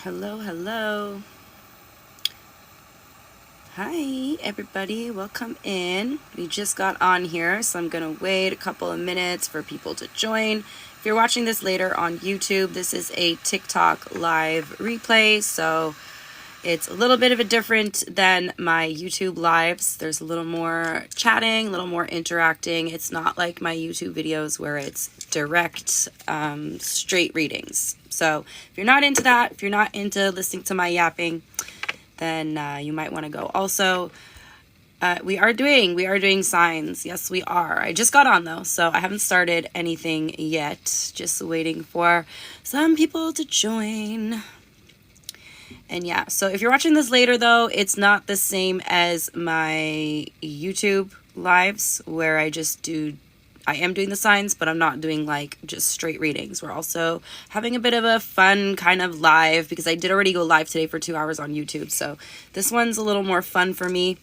Hello, hello. Hi, everybody. Welcome in. We just got on here, so I'm going to wait a couple of minutes for people to join. If you're watching this later on YouTube, this is a TikTok live replay, so it's a little bit of a different than my YouTube lives. There's a little more chatting, a little more interacting. It's not like my YouTube videos where it's direct, straight readings. So if you're not into that, if you're not into listening to my yapping, then you might want to go. Also, we are doing signs. Yes, we are. I just got on though, so I haven't started anything yet. Just waiting for some people to join. And yeah, so if you're watching this later though, it's not the same as my YouTube lives where I am doing the signs, but I'm not doing like just straight readings. We're also having a bit of a fun kind of live because I did already go live today for 2 hours on YouTube. So this one's a little more fun for me.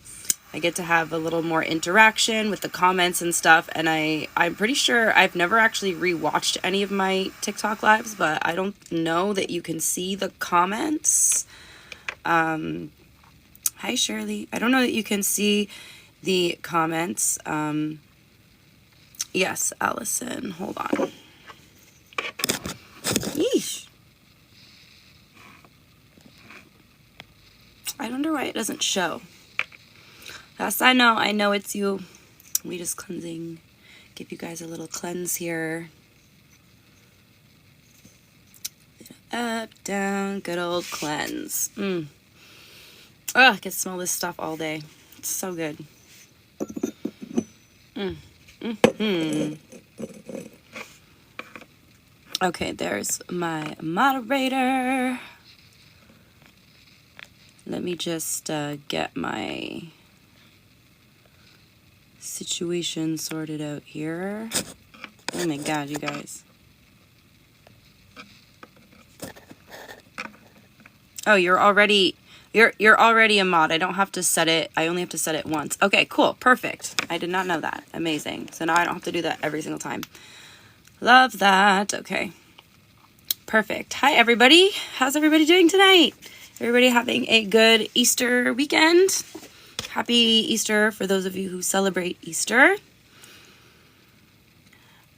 I get to have a little more interaction with the comments and stuff. And I'm pretty sure I've never actually rewatched any of my TikTok lives, but I don't know that you can see the comments. Hi, Shirley. I don't know that you can see the comments. Yes, Allison. Hold on. Yeesh. I wonder why it doesn't show. Yes, I know it's you. We just cleansing. Give you guys a little cleanse here. Up, down, good old cleanse. Oh, I can smell this stuff all day. It's so good. Okay, there's my moderator. Let me just get my situation sorted out here. Oh my god, you guys. Oh, you're already a mod. I don't have to set it. I only have to set it once. Okay, cool. Perfect. I did not know that. Amazing. So now I don't have to do that every single time. Love that. Okay. Perfect. Hi, everybody. How's everybody doing tonight? Everybody having a good Easter weekend? Happy Easter for those of you who celebrate Easter.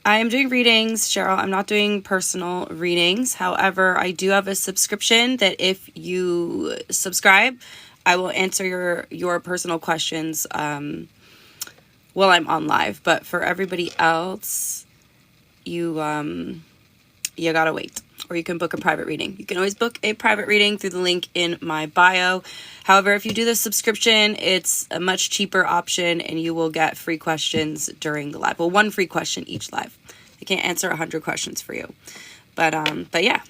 I am doing readings, Cheryl. I'm not doing personal readings. However, I do have a subscription that if you subscribe, I will answer your personal questions while I'm on live. But for everybody else, you gotta wait. Or you can book a private reading. You can always book a private reading through the link in my bio. However, if you do the subscription, it's a much cheaper option and you will get free questions during the live. Well, one free question each live. I can't answer 100 questions for you. But yeah.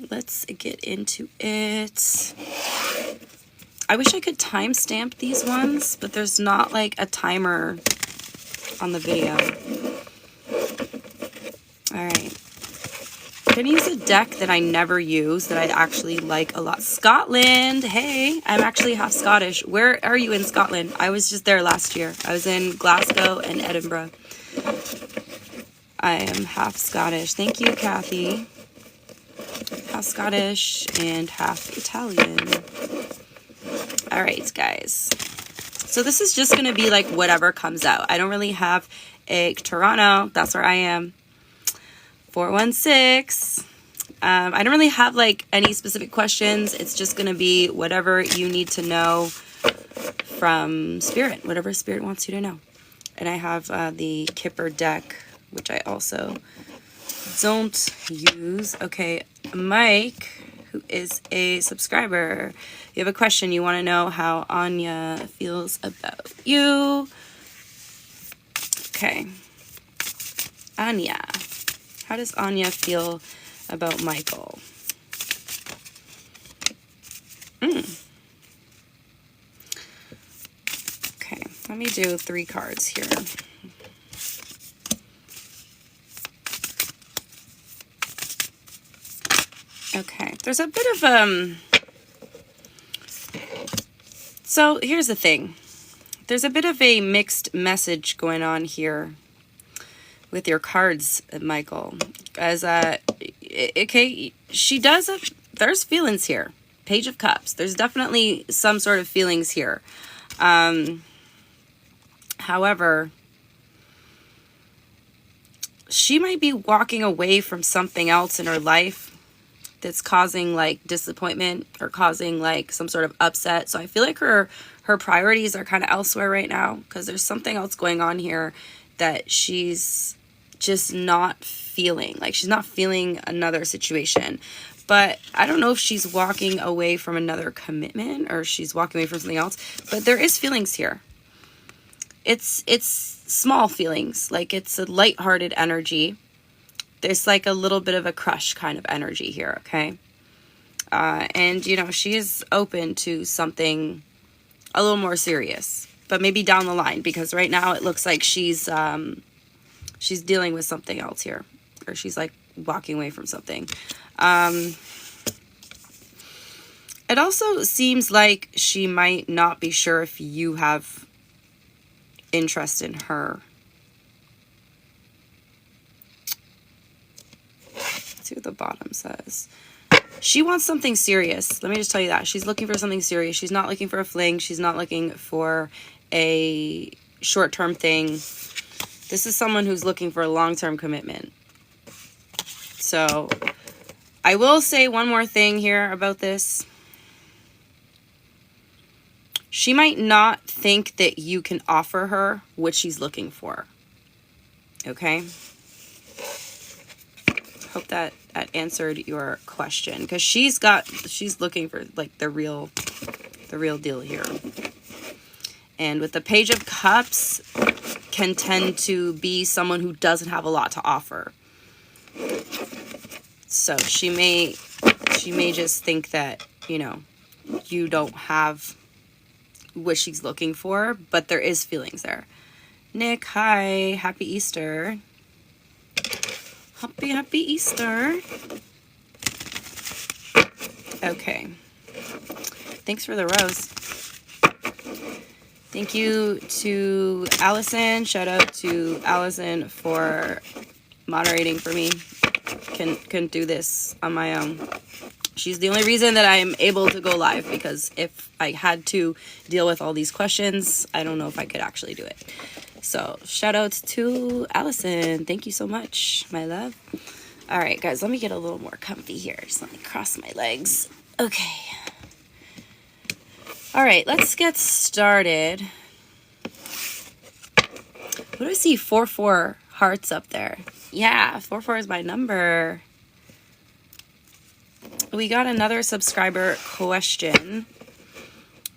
Let's get into it. I wish I could timestamp these ones, but there's not like a timer on the video. All right. I'm going to use a deck that I never use that I actually like a lot. Scotland. Hey, I'm actually half Scottish. Where are you in Scotland? I was just there last year. I was in Glasgow and Edinburgh. I am half Scottish. Thank you, Kathy. Half Scottish and half Italian. All right, guys. So this is just going to be like whatever comes out. I don't really have a Toronto. That's where I am. 416. I don't really have like any specific questions. It's just going to be whatever you need to know from Spirit, whatever Spirit wants you to know. And I have the Kipper deck, which I also don't use. Okay, Mike, who is a subscriber, you have a question. You want to know how Anya feels about you. Okay. Anya. How does Anya feel about Michael? Okay, let me do 3 cards here. Okay, there's a bit of, so here's the thing. There's a bit of a mixed message going on here with your cards, Michael, as okay, she does, there's feelings here. Page of Cups. There's definitely some sort of feelings here. However, she might be walking away from something else in her life that's causing like disappointment or causing like some sort of upset. So I feel like her priorities are kind of elsewhere right now, because there's something else going on here that she's just not feeling. Like, she's not feeling another situation. But I don't know if she's walking away from another commitment or she's walking away from something else. But there is feelings here. It's small feelings. Like, it's a lighthearted energy. There's like a little bit of a crush kind of energy here, okay? And, you know, she is open to something a little more serious. But maybe down the line, because right now it looks like she's dealing with something else here. Or she's like walking away from something. It also seems like she might not be sure if you have interest in her. Let's see what the bottom says. She wants something serious. Let me just tell you that. She's looking for something serious. She's not looking for a fling. She's not looking for a short-term thing. This is someone who's looking for a long-term commitment. So, I will say one more thing here about this. She might not think that you can offer her what she's looking for. Okay? Hope that answered your question, because she's looking for like the real deal here. And with the Page of Cups, can tend to be someone who doesn't have a lot to offer. So she may just think that, you know, you don't have what she's looking for, but there is feelings there. Nick, hi, happy Easter. Happy Easter. Okay. Thanks for the rose. Thank you to Allison. Shout out to Allison for moderating for me. Couldn't do this on my own. She's the only reason that I'm able to go live, because if I had to deal with all these questions, I don't know if I could actually do it. So shout out to Allison. Thank you so much, my love. All right, guys, let me get a little more comfy here. Just let me cross my legs. Okay. All right, let's get started. What do I see? 4 hearts up there. Yeah, 4 is my number. We got another subscriber question.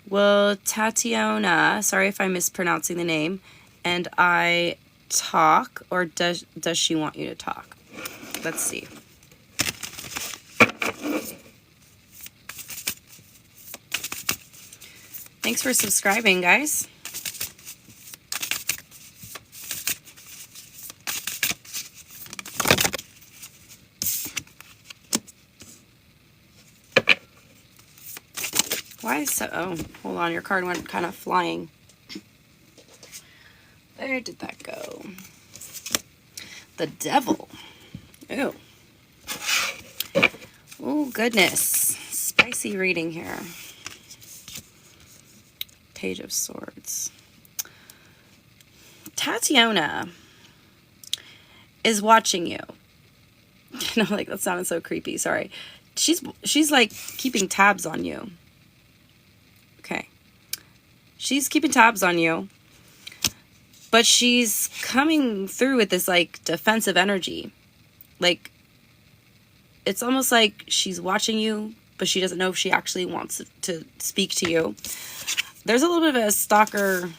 Will Tatiana, sorry if I'm mispronouncing the name, and I talk, or does she want you to talk? Let's see. Thanks for subscribing, guys. Why is so... Oh, hold on. Your card went kind of flying. Where did that go? The Devil. Ew. Oh, goodness. Spicy reading here. Page of Swords. Tatiana is watching you. You know, like, that sounded so creepy. Sorry. She's like keeping tabs on you. Okay. She's keeping tabs on you. But she's coming through with this, like, defensive energy. Like, it's almost like she's watching you, but she doesn't know if she actually wants to speak to you. There's a little bit of a stalker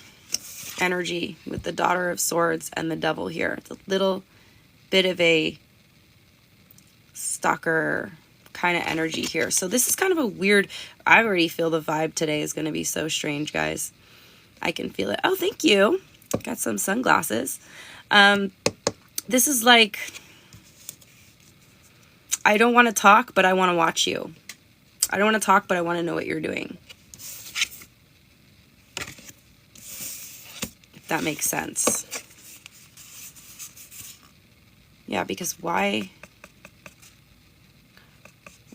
energy with the Daughter of Swords and the Devil here. It's a little bit of a stalker kind of energy here. So this is kind of a weird... I already feel the vibe today is going to be so strange, guys. I can feel it. Oh, thank you. Got some sunglasses. This is like... I don't want to talk, but I want to watch you. I don't want to talk, but I want to know what you're doing. If that makes sense. Yeah, because why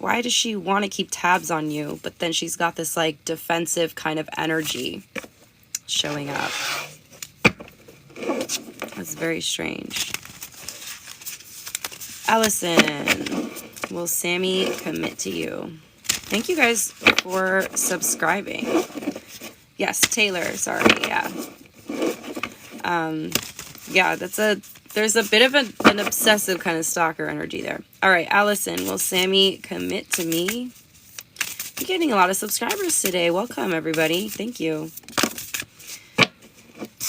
Why does she want to keep tabs on you? But then she's got this like defensive kind of energy showing up. That's very strange. Allison, will Sammy commit to you? Thank you guys for subscribing. Yes, Taylor, sorry, yeah. Yeah, there's a bit of an obsessive kind of stalker energy there. All right, Allison, will Sammy commit to me? I'm getting a lot of subscribers today. Welcome, everybody. Thank you.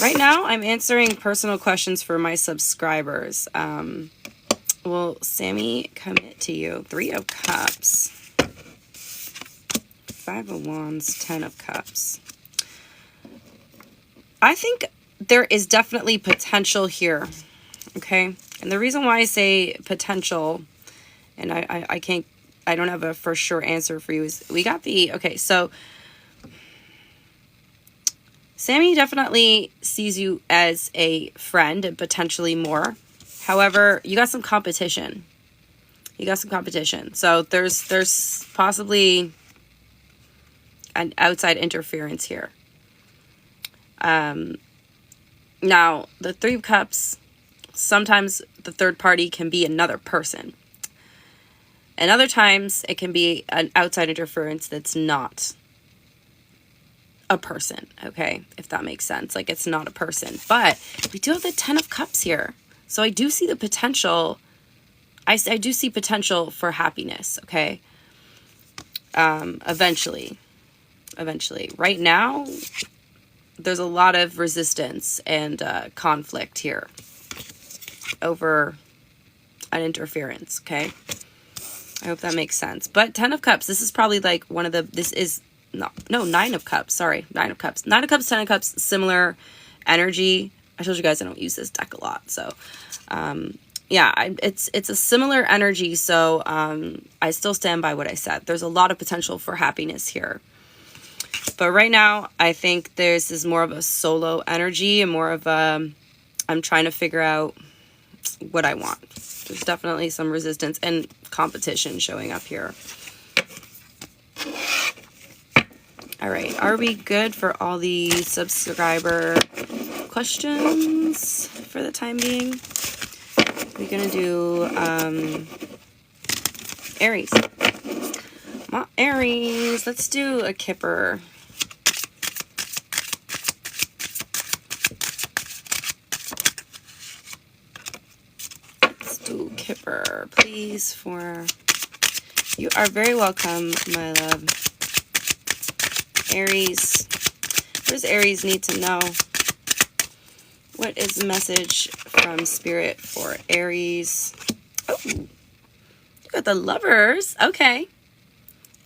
Right now, I'm answering personal questions for my subscribers. Will Sammy commit to you? 3 of Cups. 5 of Wands, 10 of Cups. I think there is definitely potential here, okay? And the reason why I say potential, and I don't have a for sure answer for you, is we got okay, so Sammy definitely sees you as a friend and potentially more. However, you got some competition. So there's possibly an outside interference here. Now, the 3 of Cups, sometimes the third party can be another person. And other times it can be an outside interference that's not a person, okay? If that makes sense. Like, it's not a person. But we do have the 10 of Cups here. So I do see the potential. I do see potential for happiness, okay? Eventually. Right now, there's a lot of resistance and conflict here over an interference, okay? I hope that makes sense. But 10 of Cups, this is probably like one of the, no, 9 of Cups, sorry, 9 of Cups. 9 of Cups, 10 of Cups, similar energy. I told you guys I don't use this deck a lot, so, yeah, it's a similar energy, so I still stand by what I said. There's a lot of potential for happiness here. But right now, I think this is more of a solo energy and more of a, I'm trying to figure out what I want. There's definitely some resistance and competition showing up here. All right, are we good for all the subscriber questions for the time being? We're gonna do Aries. Come on, Aries, let's do a Kipper. Let's do Kipper, please, for... You are very welcome, my love. Aries. What does Aries need to know? What is the message from Spirit for Aries? Oh, you got the Lovers. Okay.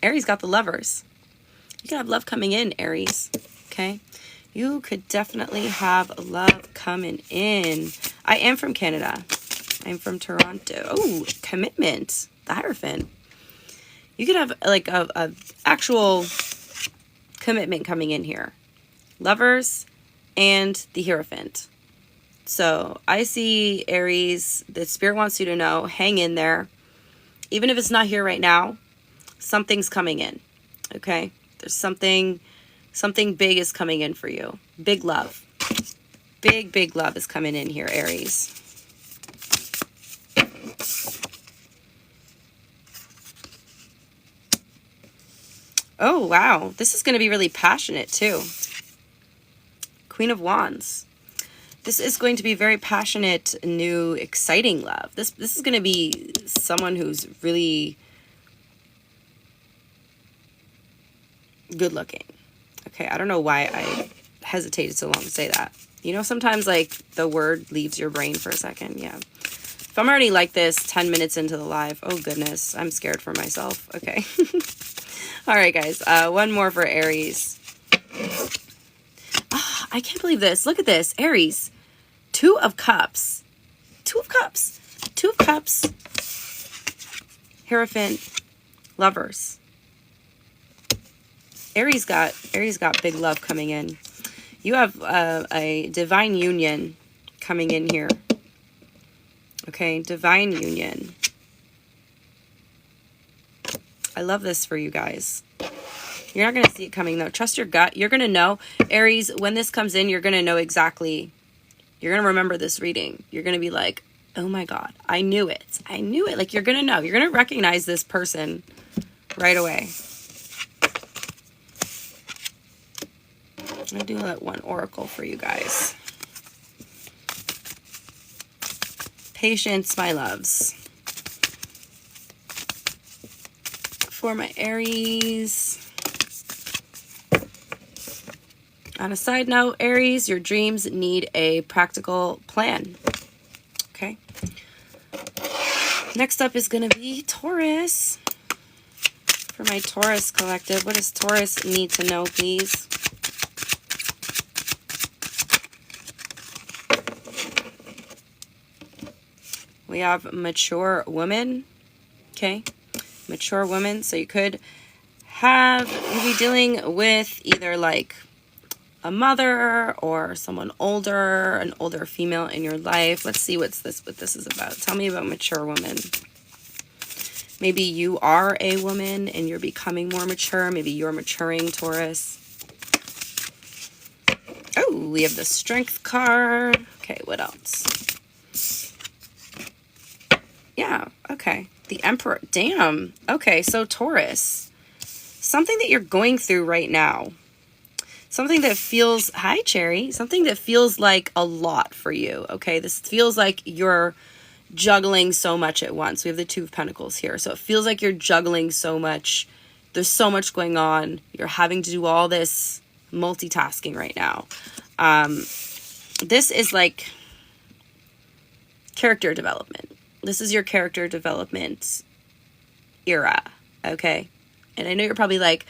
Aries got the Lovers. You could have love coming in, Aries. Okay. You could definitely have love coming in. I am from Canada. I'm from Toronto. Oh, commitment. The Hierophant. You could have like a actual commitment coming in here. Lovers and the Hierophant. So I see Aries, the Spirit wants you to know, hang in there. Even if it's not here right now, something's coming in. Okay? There's something big is coming in for you. Big love. Big love is coming in here, Aries. Oh, wow. This is going to be really passionate, too. Queen of Wands. This is going to be very passionate, new, exciting love. This is going to be someone who's really good looking. Okay, I don't know why I hesitated so long to say that. You know, sometimes, like, the word leaves your brain for a second. Yeah. If I'm already like this 10 minutes into the live, oh, goodness, I'm scared for myself. Okay. All right, guys. One more for Aries. Oh, I can't believe this. Look at this. Aries. 2 of Cups. 2 of Cups. 2 of Cups. Hierophant. Lovers. Aries got big love coming in. You have a divine union coming in here. Okay, divine union. I love this for you guys. You're not going to see it coming, though. Trust your gut. You're going to know. Aries, when this comes in, you're going to know exactly. You're going to remember this reading. You're going to be like, oh my God, I knew it. I knew it. Like, you're going to know. You're going to recognize this person right away. I'm going to do that one oracle for you guys. Patience, my loves. For my Aries. On a side note, Aries, your dreams need a practical plan. Okay. Next up is going to be Taurus. For my Taurus collective, what does Taurus need to know, please? We have mature woman. Okay. Mature woman. So you could be dealing with either like a mother or someone older, an older female in your life. Let's see what this is about. Tell me about mature woman. Maybe you are a woman and you're becoming more mature. Maybe you're maturing, Taurus. Oh, we have the Strength card. Okay, what else? Yeah, okay. The Emperor. Damn. Okay, so Taurus. Something that you're going through right now. Something that feels, hi Cherry, something that feels like a lot for you, okay? This feels like you're juggling so much at once. We have the Two of Pentacles here. So it feels like you're juggling so much. There's so much going on. You're having to do all this multitasking right now. This is like character development. This is your character development era, okay? And I know you're probably like,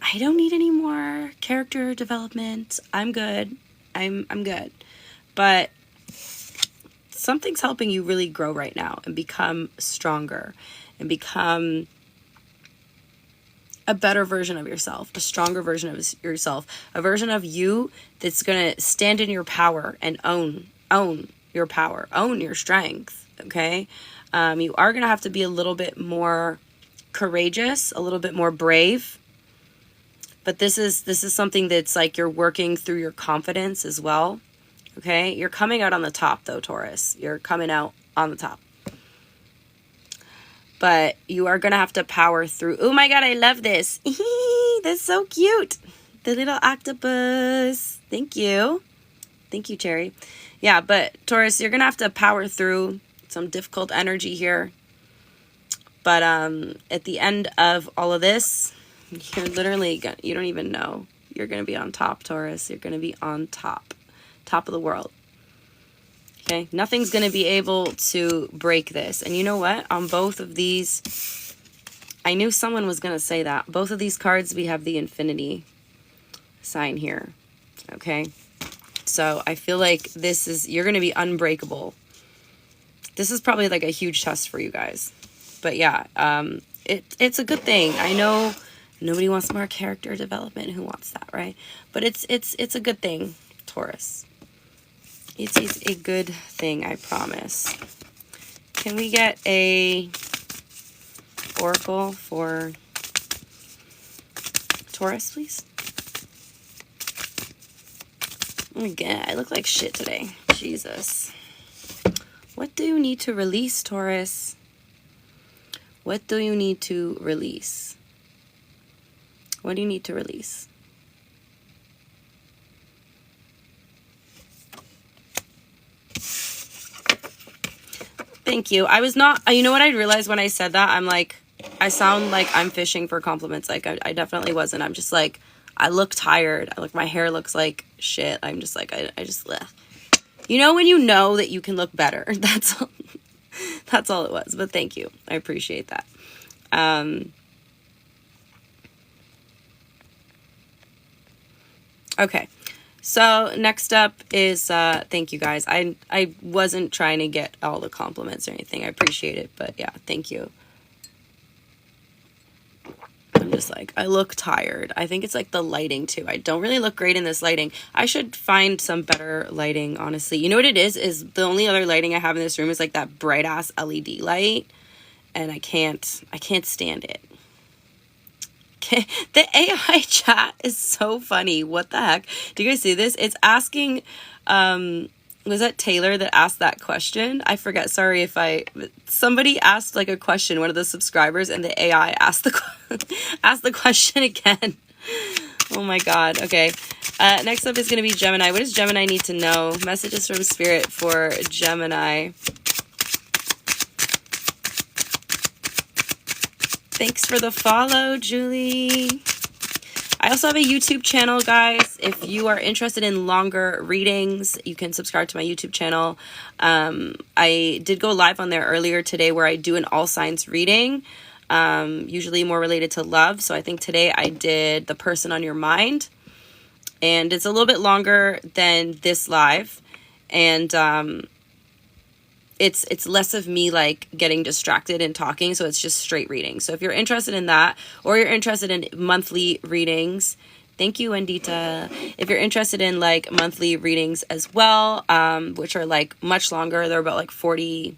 I don't need any more character development. I'm good. I'm good. But something's helping you really grow right now and become stronger and become a better version of yourself, a stronger version of yourself, a version of you that's going to stand in your power and own your power, own your strength, okay? You are going to have to be a little bit more courageous, a little bit more brave. But this is something that's like you're working through your confidence as well. Okay? You're coming out on the top though, Taurus. You're coming out on the top. But you are going to have to power through. Oh my God, I love this. That's so cute. The little octopus. Thank you. Thank you, Cherry. Yeah, but Taurus, you're going to have to power through some difficult energy here. But at the end of all of this, you're literally, you don't even know. You're going to be on top, Taurus. You're going to be on top. Top of the world. Okay? Nothing's going to be able to break this. And you know what? On both of these, I knew someone was going to say that. Both of these cards, we have the infinity sign here. Okay? So I feel like this is, you're going to be unbreakable. This is probably like a huge test for you guys. But yeah, it's a good thing. I know nobody wants more character development. Who wants that, right? But it's a good thing, Taurus. It's a good thing, I promise. Can we get a oracle for Taurus, please? Oh my God, I look like shit today. Jesus. What do you need to release, Taurus? What do you need to release? What do you need to release? Thank you. I was not, you know what I realized when I said that? I'm like, I sound like I'm fishing for compliments. Like, I definitely wasn't. I'm just like, I look tired. I look, my hair looks like shit. I'm just like, I just, ugh. You know when you know that you can look better? That's all. That's all it was. But thank you. I appreciate that. Okay. So next up is, thank you guys. I wasn't trying to get all the compliments or anything. I appreciate it. But yeah, thank you. I'm just like, I look tired. I think it's like the lighting too. I don't really look great in this lighting. I should find some better lighting, honestly. You know what it is the only other lighting I have in this room is like that bright ass LED light. And I can't stand it. The AI chat is so funny. What the heck? Do you guys see this? It's asking, was that Taylor that asked that question? I forget. Sorry if somebody asked like a question, one of the subscribers, and the AI asked asked the question again. Oh my God. Okay. Next up is going to be Gemini. What does Gemini need to know? Messages from Spirit for Gemini. Thanks for the follow, Julie. I also have a YouTube channel, guys. If you are interested in longer readings, you can subscribe to my YouTube channel. I did go live on there earlier today where I do an all signs reading, usually more related to love. So I think today I did the person on your mind, and it's a little bit longer than this live. And it's less of me like getting distracted and talking, so it's just straight reading. So if you're interested in that, or you're interested in monthly readings, thank you, Wendita. If you're interested in like monthly readings as well, which are like much longer, they're about like 40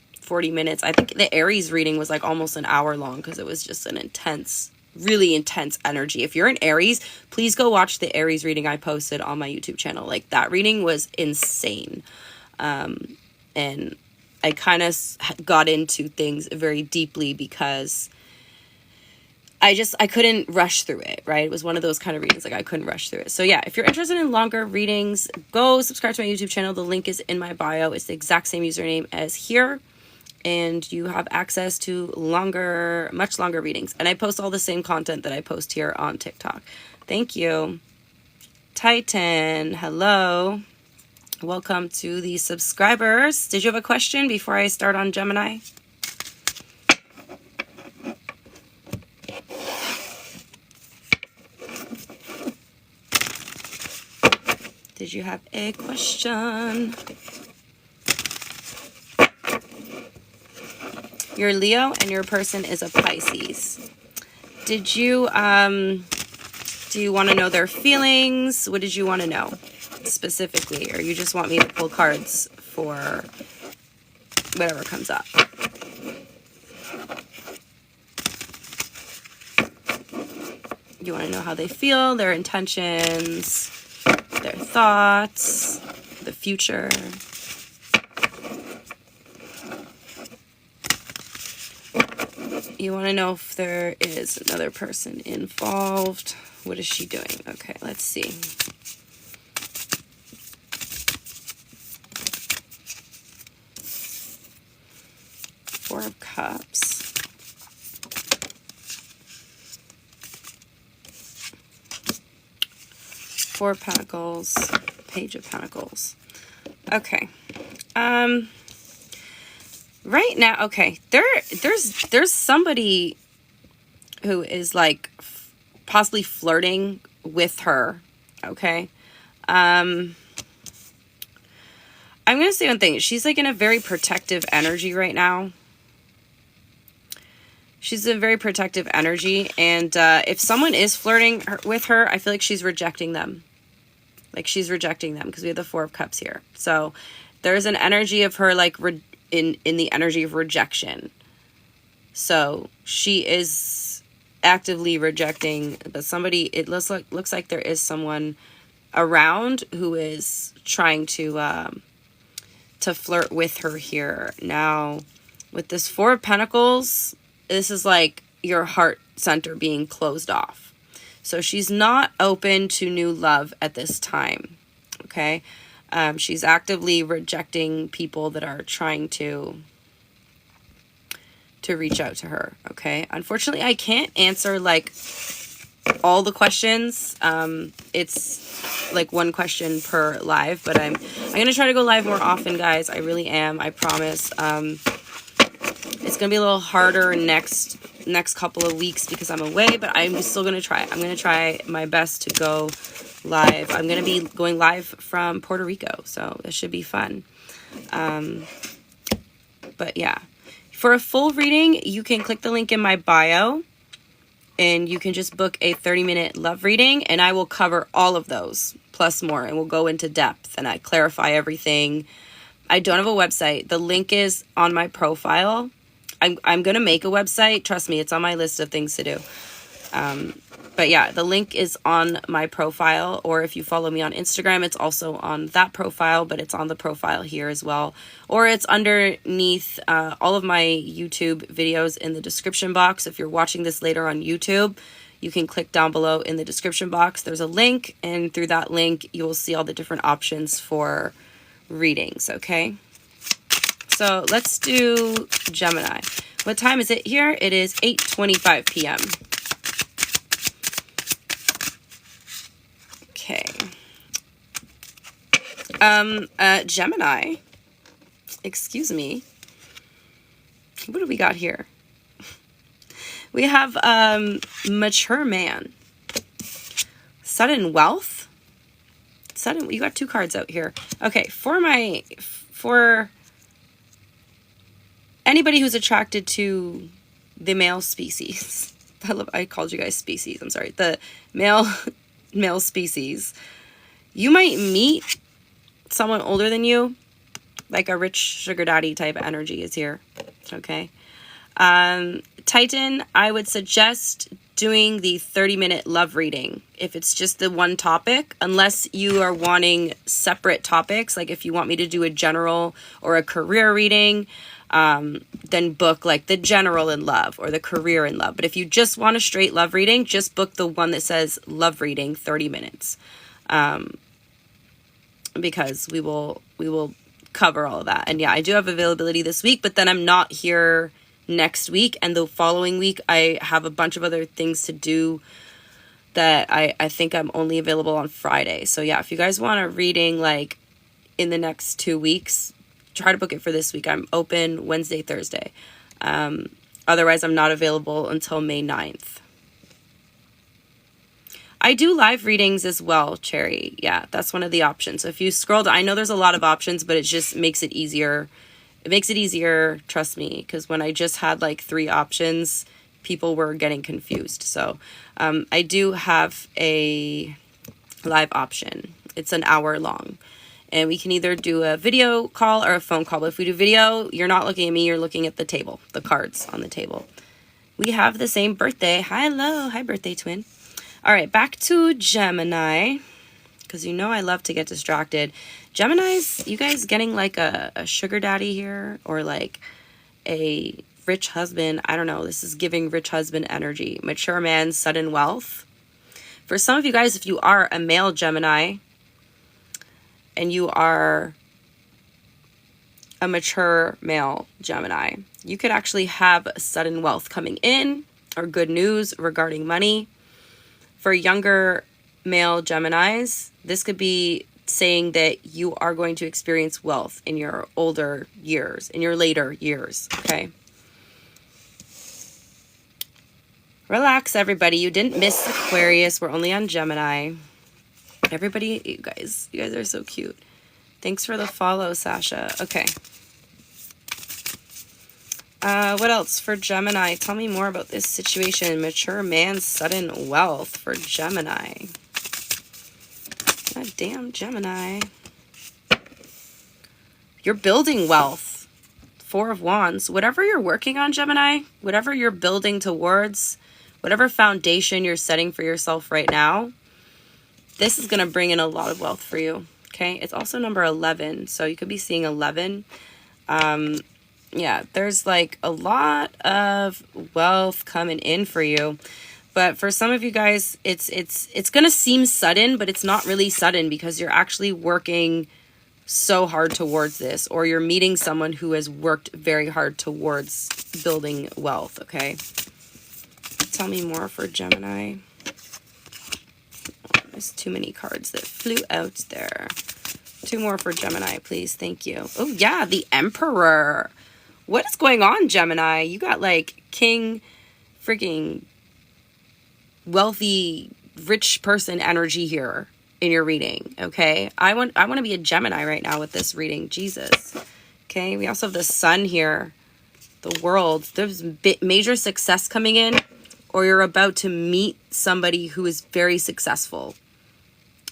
minutes. I think the Aries reading was like almost an hour long because it was just an intense, really intense energy. If you're an Aries, please go watch the Aries reading I posted on my YouTube channel. Like that reading was insane. And I kind of got into things very deeply because I couldn't rush through it, right? It was one of those kind of readings, like I couldn't rush through it. So yeah, if you're interested in longer readings, go subscribe to my YouTube channel. The link is in my bio. It's the exact same username as here. And you have access to much longer readings. And I post all the same content that I post here on TikTok. Thank you. Titan, hello. Welcome to the subscribers. Did you have a question before I start on Gemini? Did you have a question? You're Leo and your person is a Pisces. Did you, do you want to know their feelings? What did you want to know specifically? Or you just want me to pull cards for whatever comes up? You want to know how they feel, their intentions, their thoughts, the future. You want to know if there is another person involved. What is she doing? Okay, let's see. Four of Cups. Four of Pentacles. Page of Pentacles. Okay. Right now, okay, there's somebody who is like possibly flirting with her, okay? I'm going to say one thing. She's like in a very protective energy right now. She's in very protective energy, and if someone is flirting with her, I feel like she's rejecting them. Like she's rejecting them because we have the Four of Cups here. So there's an energy of her like in the energy of rejection. So she is actively rejecting, but somebody, it looks like there is someone around who is trying to flirt with her here. Now, with this Four of Pentacles, this is like your heart center being closed off. So she's not open to new love at this time. Okay. She's actively rejecting people that are trying to reach out to her, okay? Unfortunately, I can't answer, like, all the questions. It's, like, one question per live, but I'm going to try to go live more often, guys. I really am. I promise. It's going to be a little harder next couple of weeks because I'm away, but I'm still going to try. I'm going to try my best to go live. I'm going to be going live from Puerto Rico, so this should be fun. But yeah, for a full reading, you can click the link in my bio and you can just book a 30-minute love reading, and I will cover all of those plus more, and we'll go into depth and I clarify everything. I don't have a website. The link is on my profile. I'm going to make a website. Trust me, it's on my list of things to do. But yeah, the link is on my profile, or if you follow me on Instagram, it's also on that profile, but it's on the profile here as well. Or it's underneath all of my YouTube videos in the description box. If you're watching this later on YouTube, you can click down below in the description box. There's a link, and through that link, you will see all the different options for readings, okay? So let's do Gemini. What time is it here? It is 8:25 p.m. Okay. Gemini. Excuse me. What do we got here? We have mature man. Sudden wealth. Sudden, you got two cards out here. Okay, for anybody who's attracted to the male species. I called you guys species. I'm sorry. The male species. You might meet someone older than you, like a rich sugar daddy type of energy is here. Okay. Titan, I would suggest doing the 30-minute love reading if it's just the one topic, unless you are wanting separate topics. Like if you want me to do a general or a career reading, then book like the general in love or the career in love. But if you just want a straight love reading, just book the one that says love reading 30 minutes. Because we will cover all of that. And yeah, I do have availability this week, but then I'm not here next week, and the following week I have a bunch of other things to do that I think I'm only available on Friday. So yeah, if you guys want a reading like in the next 2 weeks, try to book it for this week. I'm open Wednesday, Thursday. Otherwise, I'm not available until May 9th. I do live readings as well, Cherry. Yeah, that's one of the options. So if you scroll down, I know there's a lot of options, but it just makes it easier. It makes it easier, trust me, because when I just had like 3 options, people were getting confused. So I do have a live option. It's an hour long. And we can either do a video call or a phone call. But if we do video, you're not looking at me, you're looking at the table, the cards on the table. We have the same birthday. Hello. Hi, birthday twin. All right, back to Gemini, because you know I love to get distracted. Geminis, you guys getting like a sugar daddy here, or like a rich husband? I don't know. This is giving rich husband energy. Mature man, sudden wealth. For some of you guys, if you are a male Gemini and you are a mature male Gemini, you could actually have sudden wealth coming in or good news regarding money. For younger male Geminis, this could be saying that you are going to experience wealth in your older years, in your later years, okay? Relax, everybody. You didn't miss Aquarius. We're only on Gemini. Everybody, you guys are so cute. Thanks for the follow, Sasha. Okay. What else for Gemini? Tell me more about this situation. Mature man, sudden wealth for Gemini. God damn, Gemini. You're building wealth. 4 of Wands. Whatever you're working on, Gemini, whatever you're building towards, whatever foundation you're setting for yourself right now, this is going to bring in a lot of wealth for you. Okay. It's also number 11. So you could be seeing 11. Yeah, there's like a lot of wealth coming in for you. But for some of you guys, it's going to seem sudden, but it's not really sudden because you're actually working so hard towards this, or you're meeting someone who has worked very hard towards building wealth, okay? Tell me more for Gemini. Oh, there's too many cards that flew out there. 2 more for Gemini, please. Thank you. Oh, yeah, the Emperor. What is going on, Gemini? You got like king freaking wealthy rich person energy here in your reading, okay? I want to be a Gemini right now with this reading. Jesus. Okay, we also have the sun here. The world. There's major success coming in, or you're about to meet somebody who is very successful.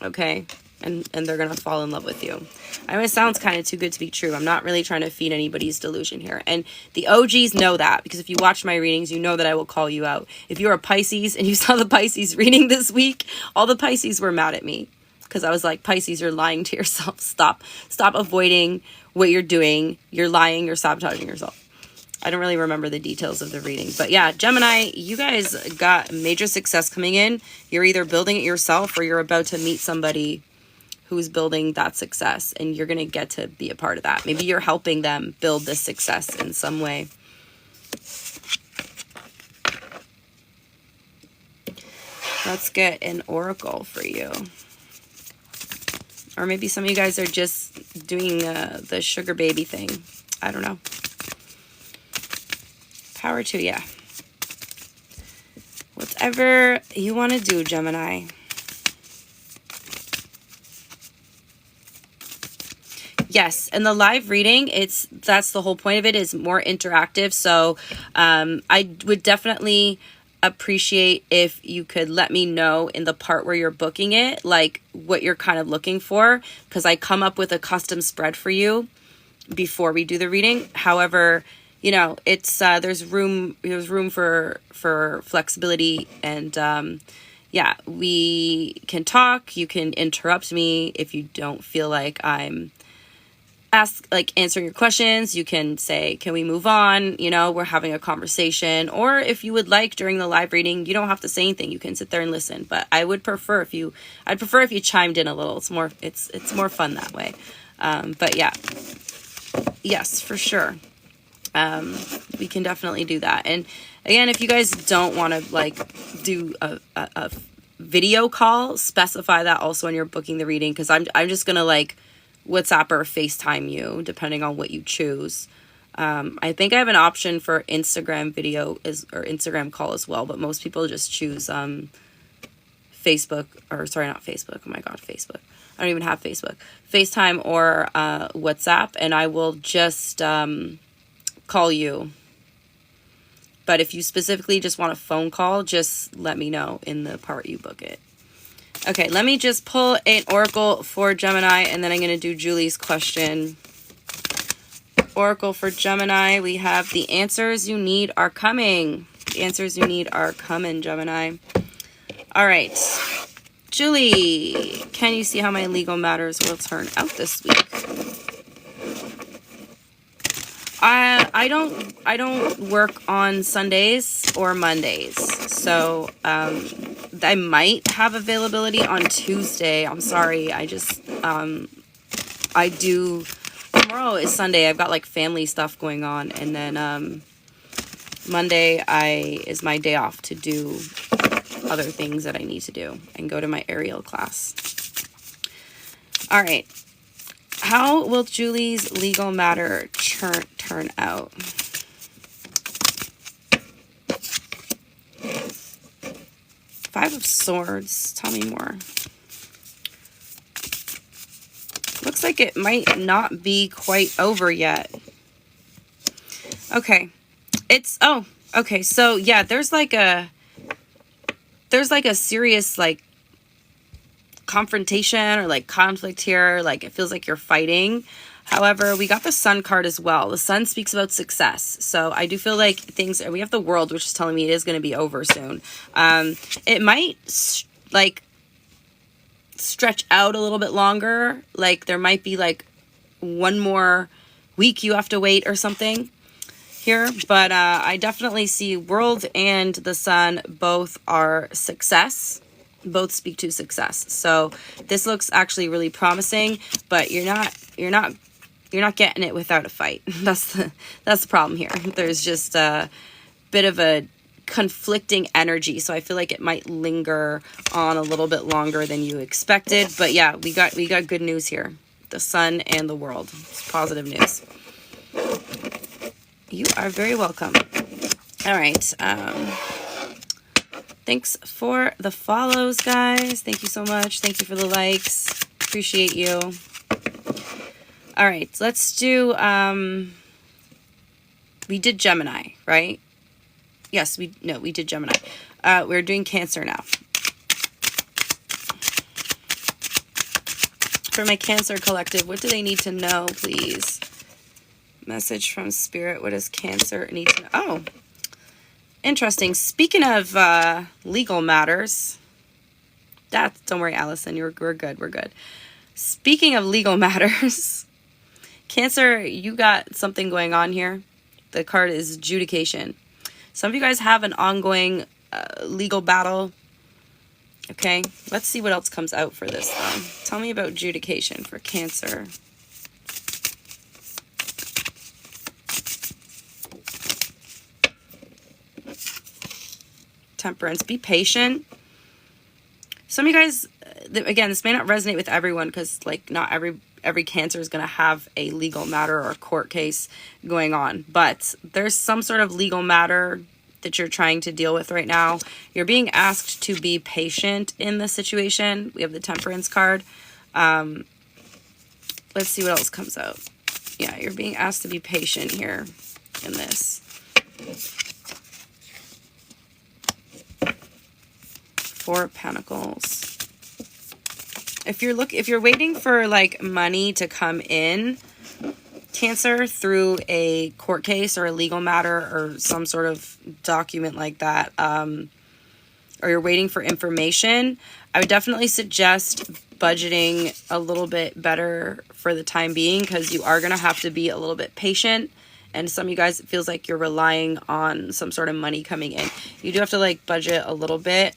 Okay? and they're gonna fall in love with you. I know it sounds kind of too good to be true. I'm not really trying to feed anybody's delusion here. And the OGs know that, because if you watch my readings, you know that I will call you out. If you're a Pisces and you saw the Pisces reading this week, all the Pisces were mad at me, because I was like, Pisces, you're lying to yourself. Stop avoiding what you're doing. You're lying, you're sabotaging yourself. I don't really remember the details of the reading. But yeah, Gemini, you guys got major success coming in. You're either building it yourself or you're about to meet somebody who's building that success, and you're going to get to be a part of that. Maybe you're helping them build this success in some way. Let's get an oracle for you. Or maybe some of you guys are just doing the sugar baby thing. I don't know. Power to ya. Whatever you want to do, Gemini. Yes, and the live reading, that's the whole point of it, is more interactive. So I would definitely appreciate if you could let me know in the part where you're booking it, like what you're kind of looking for, because I come up with a custom spread for you before we do the reading. However, you know, it's there's room for flexibility, and yeah, we can talk. You can interrupt me if you don't feel like I'm answering your questions. You can say, can we move on? You know, we're having a conversation. Or if you would like, during the live reading, you don't have to say anything. You can sit there and listen. But I would prefer if you chimed in a little. It's more fun that way. But yeah, yes, for sure. We can definitely do that. And again, if you guys don't want to like do a video call, specify that also when you're booking the reading, because I'm just gonna like WhatsApp or FaceTime you, depending on what you choose. I think I have an option for Instagram video or Instagram call as well, but most people just choose Facebook, or sorry, not Facebook. Oh my God, Facebook. I don't even have Facebook. FaceTime or WhatsApp, and I will just call you. But if you specifically just want a phone call, just let me know in the part you book it. Okay, let me just pull an oracle for Gemini, and then I'm going to do Julie's question. Oracle for Gemini, we have the answers you need are coming. The answers you need are coming, Gemini. All right. Julie, can you see how my legal matters will turn out this week? I don't work on Sundays or Mondays, so I might have availability on Tuesday. I'm sorry. I do. Tomorrow is Sunday. I've got like family stuff going on, and then Monday is my day off to do other things that I need to do and go to my aerial class. All right. How will Julie's legal matter turn out? Five of Swords. Tell me more. Looks like it might not be quite over yet. Okay. Okay. So yeah, there's like a serious like confrontation or like conflict here. Like it feels like you're fighting. However, we got the Sun card as well. The Sun speaks about success. So I do feel like we have the World, which is telling me it is going to be over soon. It might like stretch out a little bit longer. Like there might be like one more week you have to wait or something here. But I definitely see World and the Sun both are success. Both speak to success. So this looks actually really promising, but you're not getting it without a fight. That's the problem here. There's just a bit of a conflicting energy, so I feel like it might linger on a little bit longer than you expected. But yeah, we got good news here. The Sun and the World. It's positive news. You are very welcome. All right. Thanks for the follows, guys. Thank you so much. Thank you for the likes. Appreciate you. All right, let's do, we did Gemini, right? Yes, we did Gemini. We're doing Cancer now. For my Cancer collective, what do they need to know, please? Message from Spirit. What does Cancer need to know? Oh, interesting. Speaking of legal matters, don't worry, Allison. We're good. We're good. Speaking of legal matters, Cancer, you got something going on here. The card is adjudication. Some of you guys have an ongoing legal battle. Okay, let's see what else comes out for this, though. Tell me about adjudication for Cancer. Temperance. Be patient. Some of you guys, again, this may not resonate with everyone because, like, not every Cancer is going to have a legal matter or a court case going on. But there's some sort of legal matter that you're trying to deal with right now. You're being asked to be patient in this situation. We have the Temperance card. Let's see what else comes out. Yeah, you're being asked to be patient here in this. Four of Pentacles. If you're waiting for like money to come in, Cancer, through a court case or a legal matter or some sort of document like that, or you're waiting for information, I would definitely suggest budgeting a little bit better for the time being, because you are going to have to be a little bit patient. And some of you guys, it feels like you're relying on some sort of money coming in. You do have to like budget a little bit,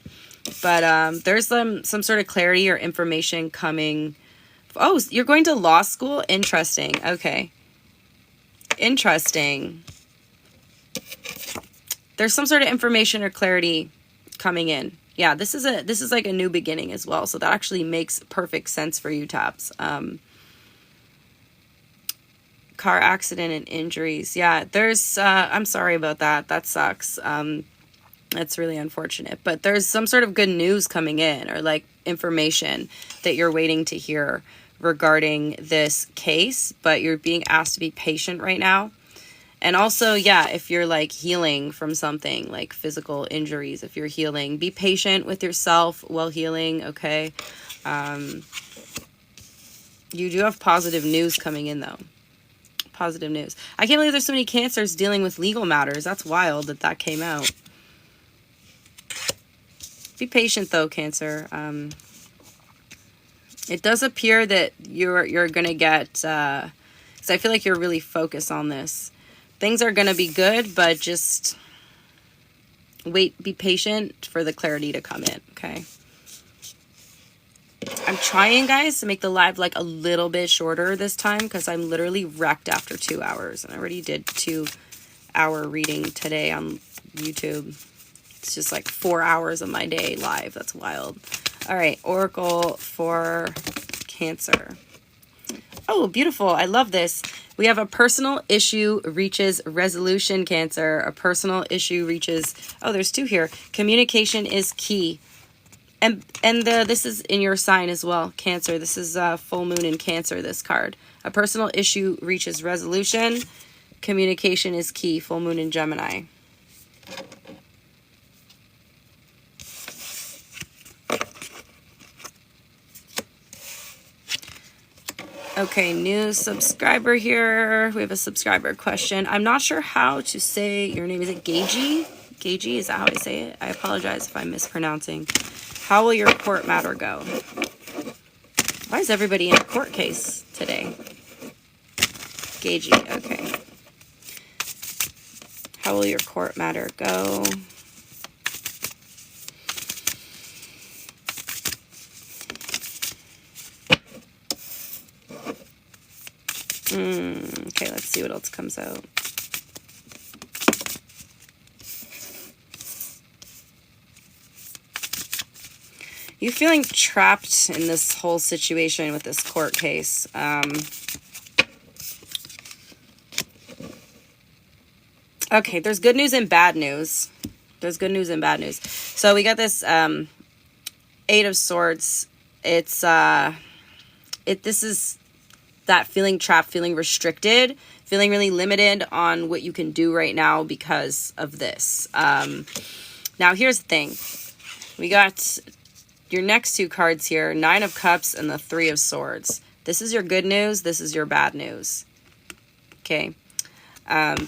but there's some sort of clarity or information coming. Oh, you're going to law school? Interesting. Okay. Interesting. There's some sort of information or clarity coming in. Yeah, this is like a new beginning as well. So that actually makes perfect sense for you, Taps. Car accident and injuries. Yeah, there's I'm sorry about that. That sucks. That's really unfortunate. But there's some sort of good news coming in, or like information that you're waiting to hear regarding this case, but you're being asked to be patient right now. And also, yeah, if you're like healing from something like physical injuries, if you're healing, be patient with yourself while healing, okay? You do have positive news coming in, though. Positive news. I can't believe there's so many Cancers dealing with legal matters. That's wild that came out. Be patient, though, Cancer. It does appear that you're going to get, because I feel like you're really focused on this. Things are going to be good, but just wait, be patient for the clarity to come in, okay? I'm trying, guys, to make the live like a little bit shorter this time, because I'm literally wrecked after 2 hours. And I already did 2-hour reading today on YouTube. It's just like 4 hours of my day live. That's wild. All right, Oracle for Cancer. Oh, beautiful. I love this. We have a personal issue reaches resolution, Cancer. A personal issue reaches... Oh, there's two here. Communication is key. And this is in your sign as well, Cancer. This is full moon in Cancer, this card. A personal issue reaches resolution. Communication is key. Full moon in Gemini. Okay, new subscriber here. We have a subscriber question. I'm not sure how to say your name. Is it Gagey? Gagey, is that how I say it? I apologize if I'm mispronouncing. How will your court matter go? Why is everybody in a court case today? Gagey, okay. How will your court matter go? Okay, let's see what else comes out. You feeling trapped in this whole situation with this court case. Okay, there's good news and bad news. There's good news and bad news. So we got this 8 of Swords. It's this is that feeling trapped, feeling restricted, feeling really limited on what you can do right now because of this. Now, here's the thing. We got your next two cards here, 9 of Cups and the 3 of Swords. This is your good news. This is your bad news. Okay.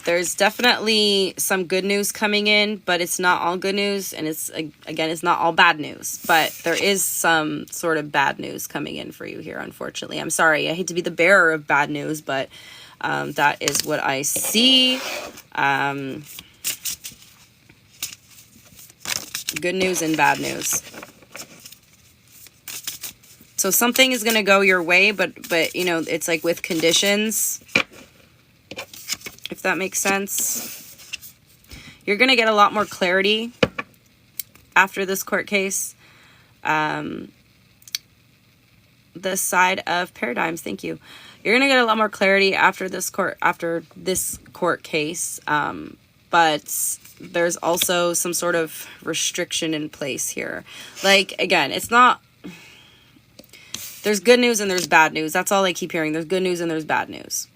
There's definitely some good news coming in, but it's not all good news. And it's, again, it's not all bad news, but there is some sort of bad news coming in for you here, unfortunately. I'm sorry. I hate to be the bearer of bad news, but that is what I see. Good news and bad news. So something is going to go your way, but you know, it's like with conditions, if that makes sense. You're going to get a lot more clarity after this court case. The side of paradigms, thank you. You're going to get a lot more clarity after this court case. But there's also some sort of restriction in place here. Like, again, it's not, there's good news and there's bad news. That's all I keep hearing. There's good news and there's bad news.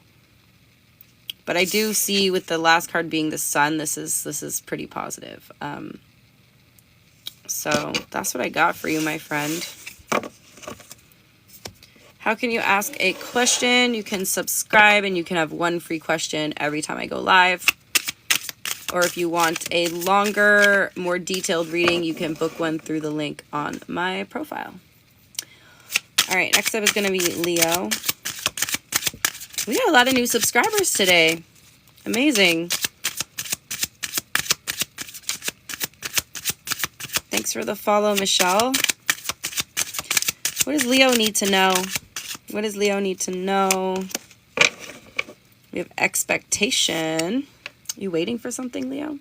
But I do see with the last card being the Sun, this is pretty positive. So that's what I got for you, my friend. How can you ask a question? You can subscribe and you can have one free question every time I go live. Or if you want a longer, more detailed reading, you can book one through the link on my profile. All right, next up is going to be Leo. We got a lot of new subscribers today. Amazing. Thanks for the follow, Michelle. What does Leo need to know? What does Leo need to know? We have expectation. You waiting for something, Leo?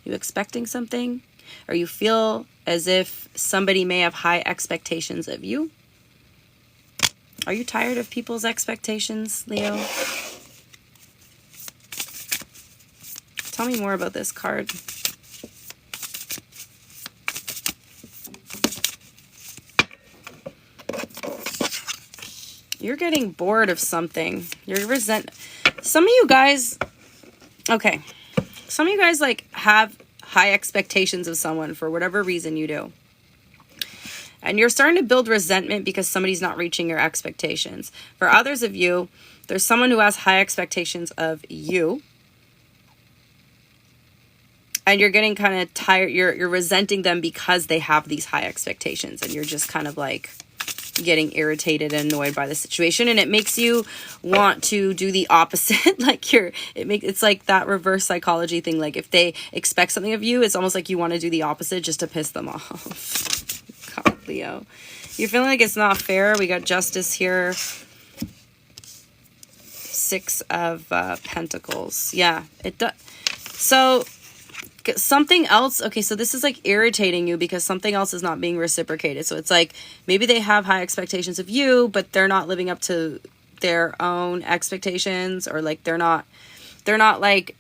You expecting something? Or you feel as if somebody may have high expectations of you? Are you tired of people's expectations, Leo? Tell me more about this card. You're getting bored of something. You're some of you guys, okay. Some of you guys like have high expectations of someone for whatever reason you do. And you're starting to build resentment because somebody's not reaching your expectations. For others of you, there's someone who has high expectations of you. And you're getting kind of tired. You're resenting them because they have these high expectations. And you're just kind of like getting irritated and annoyed by the situation. And it makes you want to do the opposite. Like it's like that reverse psychology thing. Like if they expect something of you, it's almost like you want to do the opposite just to piss them off. God, Leo. You're feeling like it's not fair. We got justice here. 6 of Pentacles. Yeah, it does. So something else. Okay, so this is like irritating you because something else is not being reciprocated. So it's like maybe they have high expectations of you, but they're not living up to their own expectations, or like they're not like,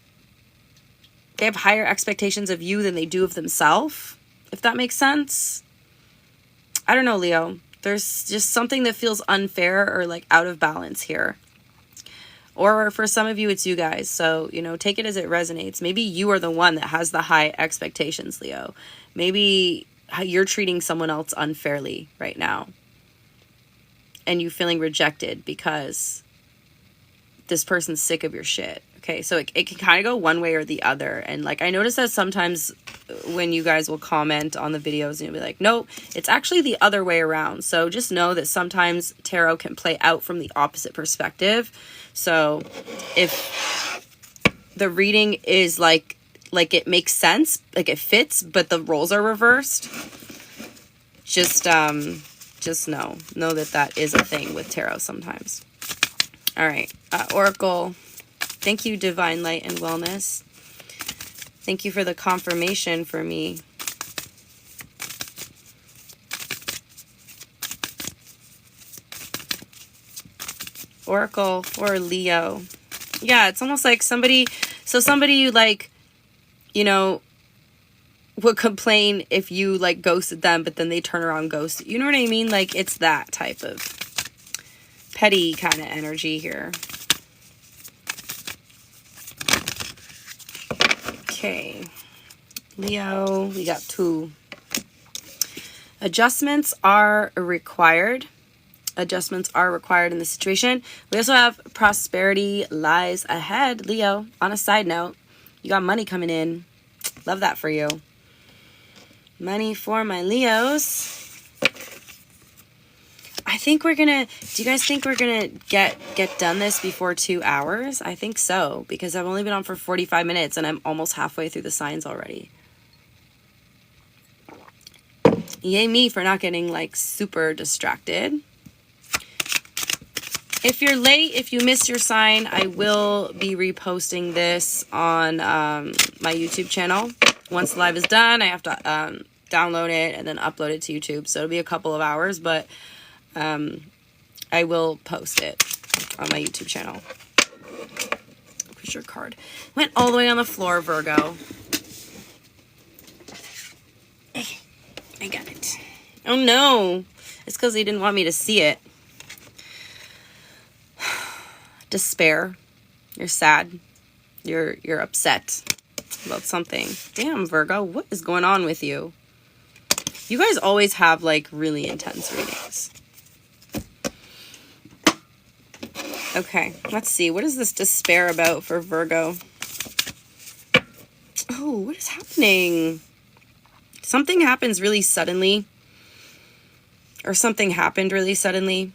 they have higher expectations of you than they do of themselves, if that makes sense. I don't know, Leo. There's just something that feels unfair or like out of balance here. Or for some of you, it's you guys. So, you know, take it as it resonates. Maybe you are the one that has the high expectations, Leo. Maybe you're treating someone else unfairly right now. And you feeling rejected because this person's sick of your shit. Okay, so it can kind of go one way or the other. And like, I notice that sometimes when you guys will comment on the videos and you'll be like, no, it's actually the other way around. So just know that sometimes tarot can play out from the opposite perspective. So if the reading is like it makes sense, like it fits, but the roles are reversed, just know that is a thing with tarot sometimes. All right, Oracle. Thank you, Divine Light and Wellness. Thank you for the confirmation for me. Oracle for Leo. Yeah, it's almost like somebody you like, you know, would complain if you like ghosted them, but then they turn around and ghost. You know what I mean? Like it's that type of petty kind of energy here. Okay, Leo, we got 2. Adjustments are required. Adjustments are required in this situation. We also have prosperity lies ahead, Leo. On a side note, you got money coming in. Love that for you. Money for my Leos. I think we're gonna, do you guys think we're gonna get done this before 2 hours? I think so, because I've only been on for 45 minutes and I'm almost halfway through the signs already. Yay me for not getting like super distracted. If you're late, if you missed your sign, I will be reposting this on my YouTube channel. Once the live is done, I have to download it and then upload it to YouTube. So it'll be a couple of hours, but I will post it on my YouTube channel. Push your card. Went all the way on the floor, Virgo. I got it. Oh no. It's because he didn't want me to see it. Despair. You're sad. You're upset about something. Damn, Virgo, what is going on with you? You guys always have like really intense readings. Okay, let's see. What is this despair about for Virgo? Oh, what is happening? Something happens really suddenly. Or something happened really suddenly.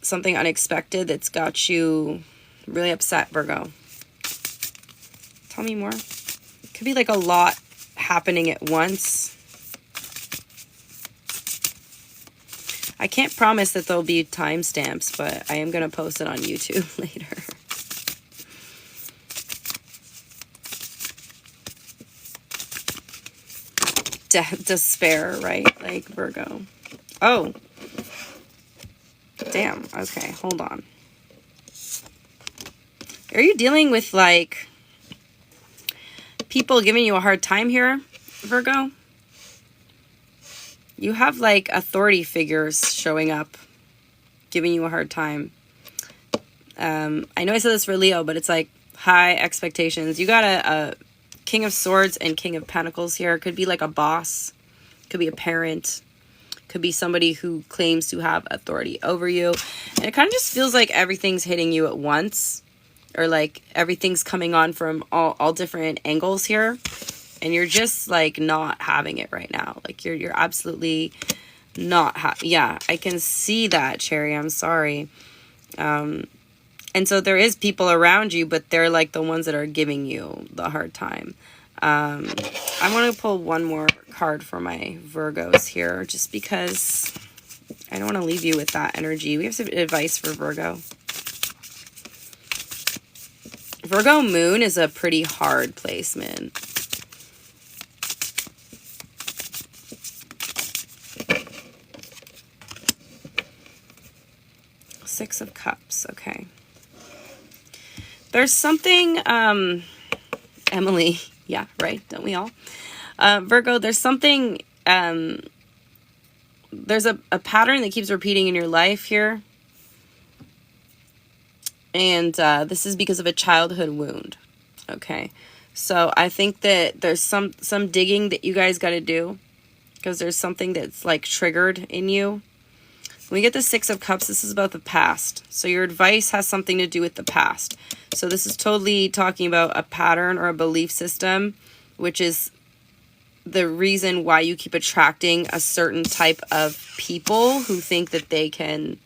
Something unexpected that's got you really upset, Virgo. Tell me more. It could be like a lot happening at once. I can't promise that there'll be timestamps, but I am going to post it on YouTube later. Despair, right? Like Virgo. Oh. Damn. Okay, hold on. Are you dealing with like people giving you a hard time here, Virgo? You have like authority figures showing up, giving you a hard time. I know I said this for Leo, but it's like high expectations. You got a King of Swords and King of Pentacles here. Could be like a boss, could be a parent, could be somebody who claims to have authority over you. And it kind of just feels like everything's hitting you at once, or like everything's coming on from all different angles here. And you're just like not having it right now. Like you're absolutely not yeah, I can see that, Cherry. I'm sorry. And so there is people around you, but they're like the ones that are giving you the hard time. I want to pull one more card for my Virgos here, just because I don't want to leave you with that energy. We have some advice for Virgo. Virgo moon is a pretty hard placement. Six of Cups. Okay. There's something, Emily, yeah, right, don't we all? Virgo, there's something, there's a pattern that keeps repeating in your life here. And this is because of a childhood wound. Okay. So I think that there's some digging that you guys got to do, because there's something that's like triggered in you. When we get the Six of Cups, this is about the past. So your advice has something to do with the past. So this is totally talking about a pattern or a belief system, which is the reason why you keep attracting a certain type of people who think that they can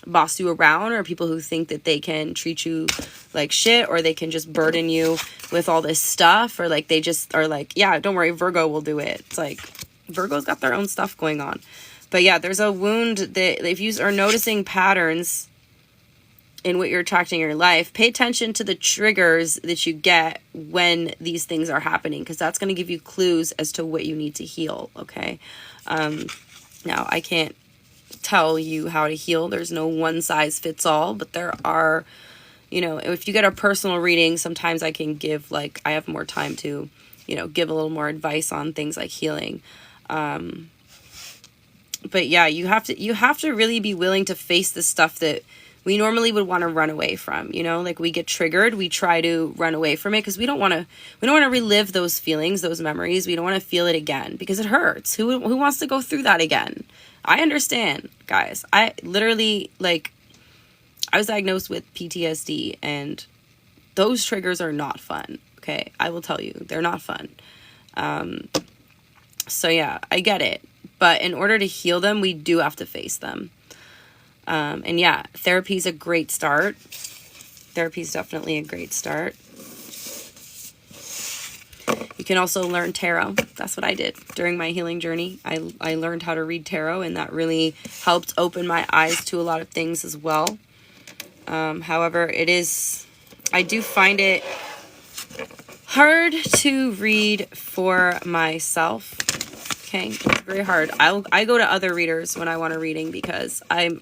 boss you around, or people who think that they can treat you like shit, or they can just burden you with all this stuff, or like they just are like, yeah, don't worry, Virgo will do it. It's like Virgo's got their own stuff going on. But yeah, there's a wound that if you are noticing patterns in what you're attracting in your life, pay attention to the triggers that you get when these things are happening, because that's going to give you clues as to what you need to heal, okay? Now, I can't tell you how to heal. There's no one size fits all, but there are, you know, if you get a personal reading, sometimes I can give, like, I have more time to, you know, give a little more advice on things like healing. But yeah, you have to really be willing to face the stuff that we normally would want to run away from, you know, like we get triggered, we try to run away from it because we don't want to relive those feelings, those memories. We don't want to feel it again because it hurts. Who wants to go through that again? I understand, guys. I literally, like, I was diagnosed with PTSD, and those triggers are not fun. Okay, I will tell you, they're not fun. So yeah, I get it. But in order to heal them, we do have to face them. And yeah, therapy is a great start. Therapy is definitely a great start. You can also learn tarot. That's what I did during my healing journey. I learned how to read tarot, and that really helped open my eyes to a lot of things as well. However, I do find it hard to read for myself. Okay, it's very hard. I go to other readers when I want a reading because I'm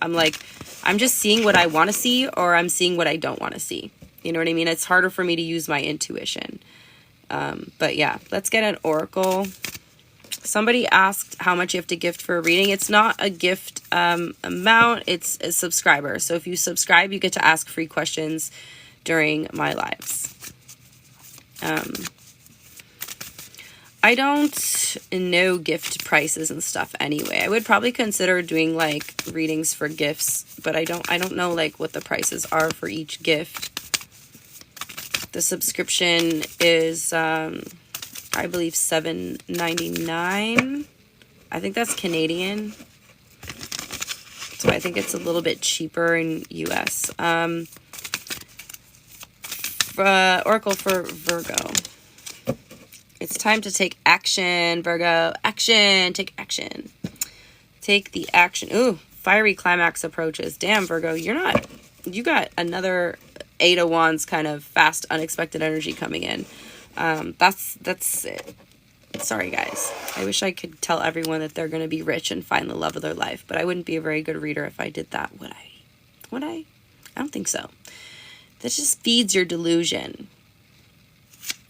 just seeing what I want to see, or I'm seeing what I don't want to see. You know what I mean? It's harder for me to use my intuition. But yeah, let's get an oracle. Somebody asked how much you have to gift for a reading. It's not a gift amount. It's a subscriber. So if you subscribe, you get to ask free questions during my lives. I don't know gift prices and stuff anyway. I would probably consider doing like readings for gifts, but I don't know like what the prices are for each gift. The subscription is I believe $7.99. I think that's Canadian. So I think it's a little bit cheaper in US. Oracle for Virgo. It's time to take action, Virgo. Action. Take action. Take the action. Ooh, fiery climax approaches. Damn, Virgo, you got another Eight of Wands kind of fast, unexpected energy coming in. That's it. Sorry, guys. I wish I could tell everyone that they're going to be rich and find the love of their life, but I wouldn't be a very good reader if I did that, would I? Would I? I don't think so. That just feeds your delusion.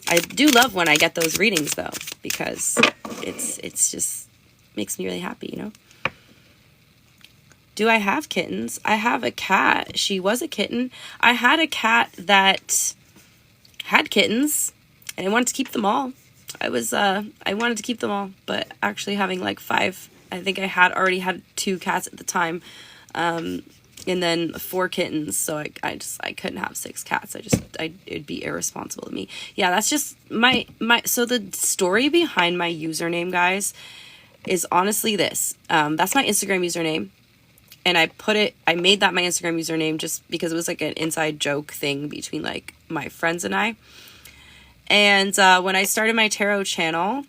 I do love when I get those readings, though, because it's just makes me really happy, you know? Do I have kittens? I have a cat. She was a kitten. I had a cat that had kittens, and I wanted to keep them all. I wanted to keep them all, but actually having like 5, I think I already had 2 cats at the time, and then 4 kittens. So I couldn't have 6 cats. It'd be irresponsible of me. Yeah, that's just so the story behind my username, guys, is honestly this. That's my Instagram username. And I made that my Instagram username just because it was like an inside joke thing between like my friends and I. And when I started my tarot channel,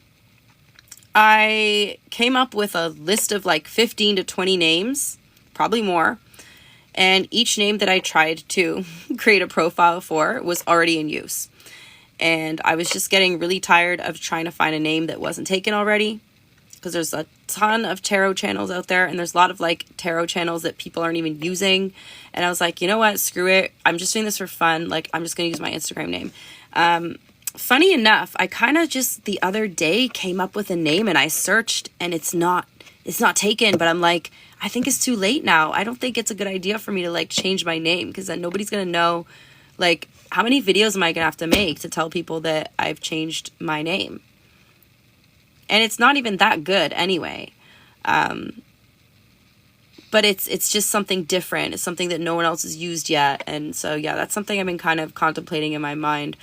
I came up with a list of like 15 to 20 names, probably more. And each name that I tried to create a profile for was already in use. And I was just getting really tired of trying to find a name that wasn't taken already. Because there's a ton of tarot channels out there, and there's a lot of like tarot channels that people aren't even using. And I was like, you know what, screw it. I'm just doing this for fun. Like, I'm just going to use my Instagram name. Funny enough, I kind of just the other day came up with a name, and I searched, and it's not taken. But I'm like, I think it's too late now. I don't think it's a good idea for me to like change my name, because then nobody's going to know, like, how many videos am I going to have to make to tell people that I've changed my name? And it's not even that good anyway. But it's just something different. It's something that no one else has used yet. And so, yeah, that's something I've been kind of contemplating in my mind,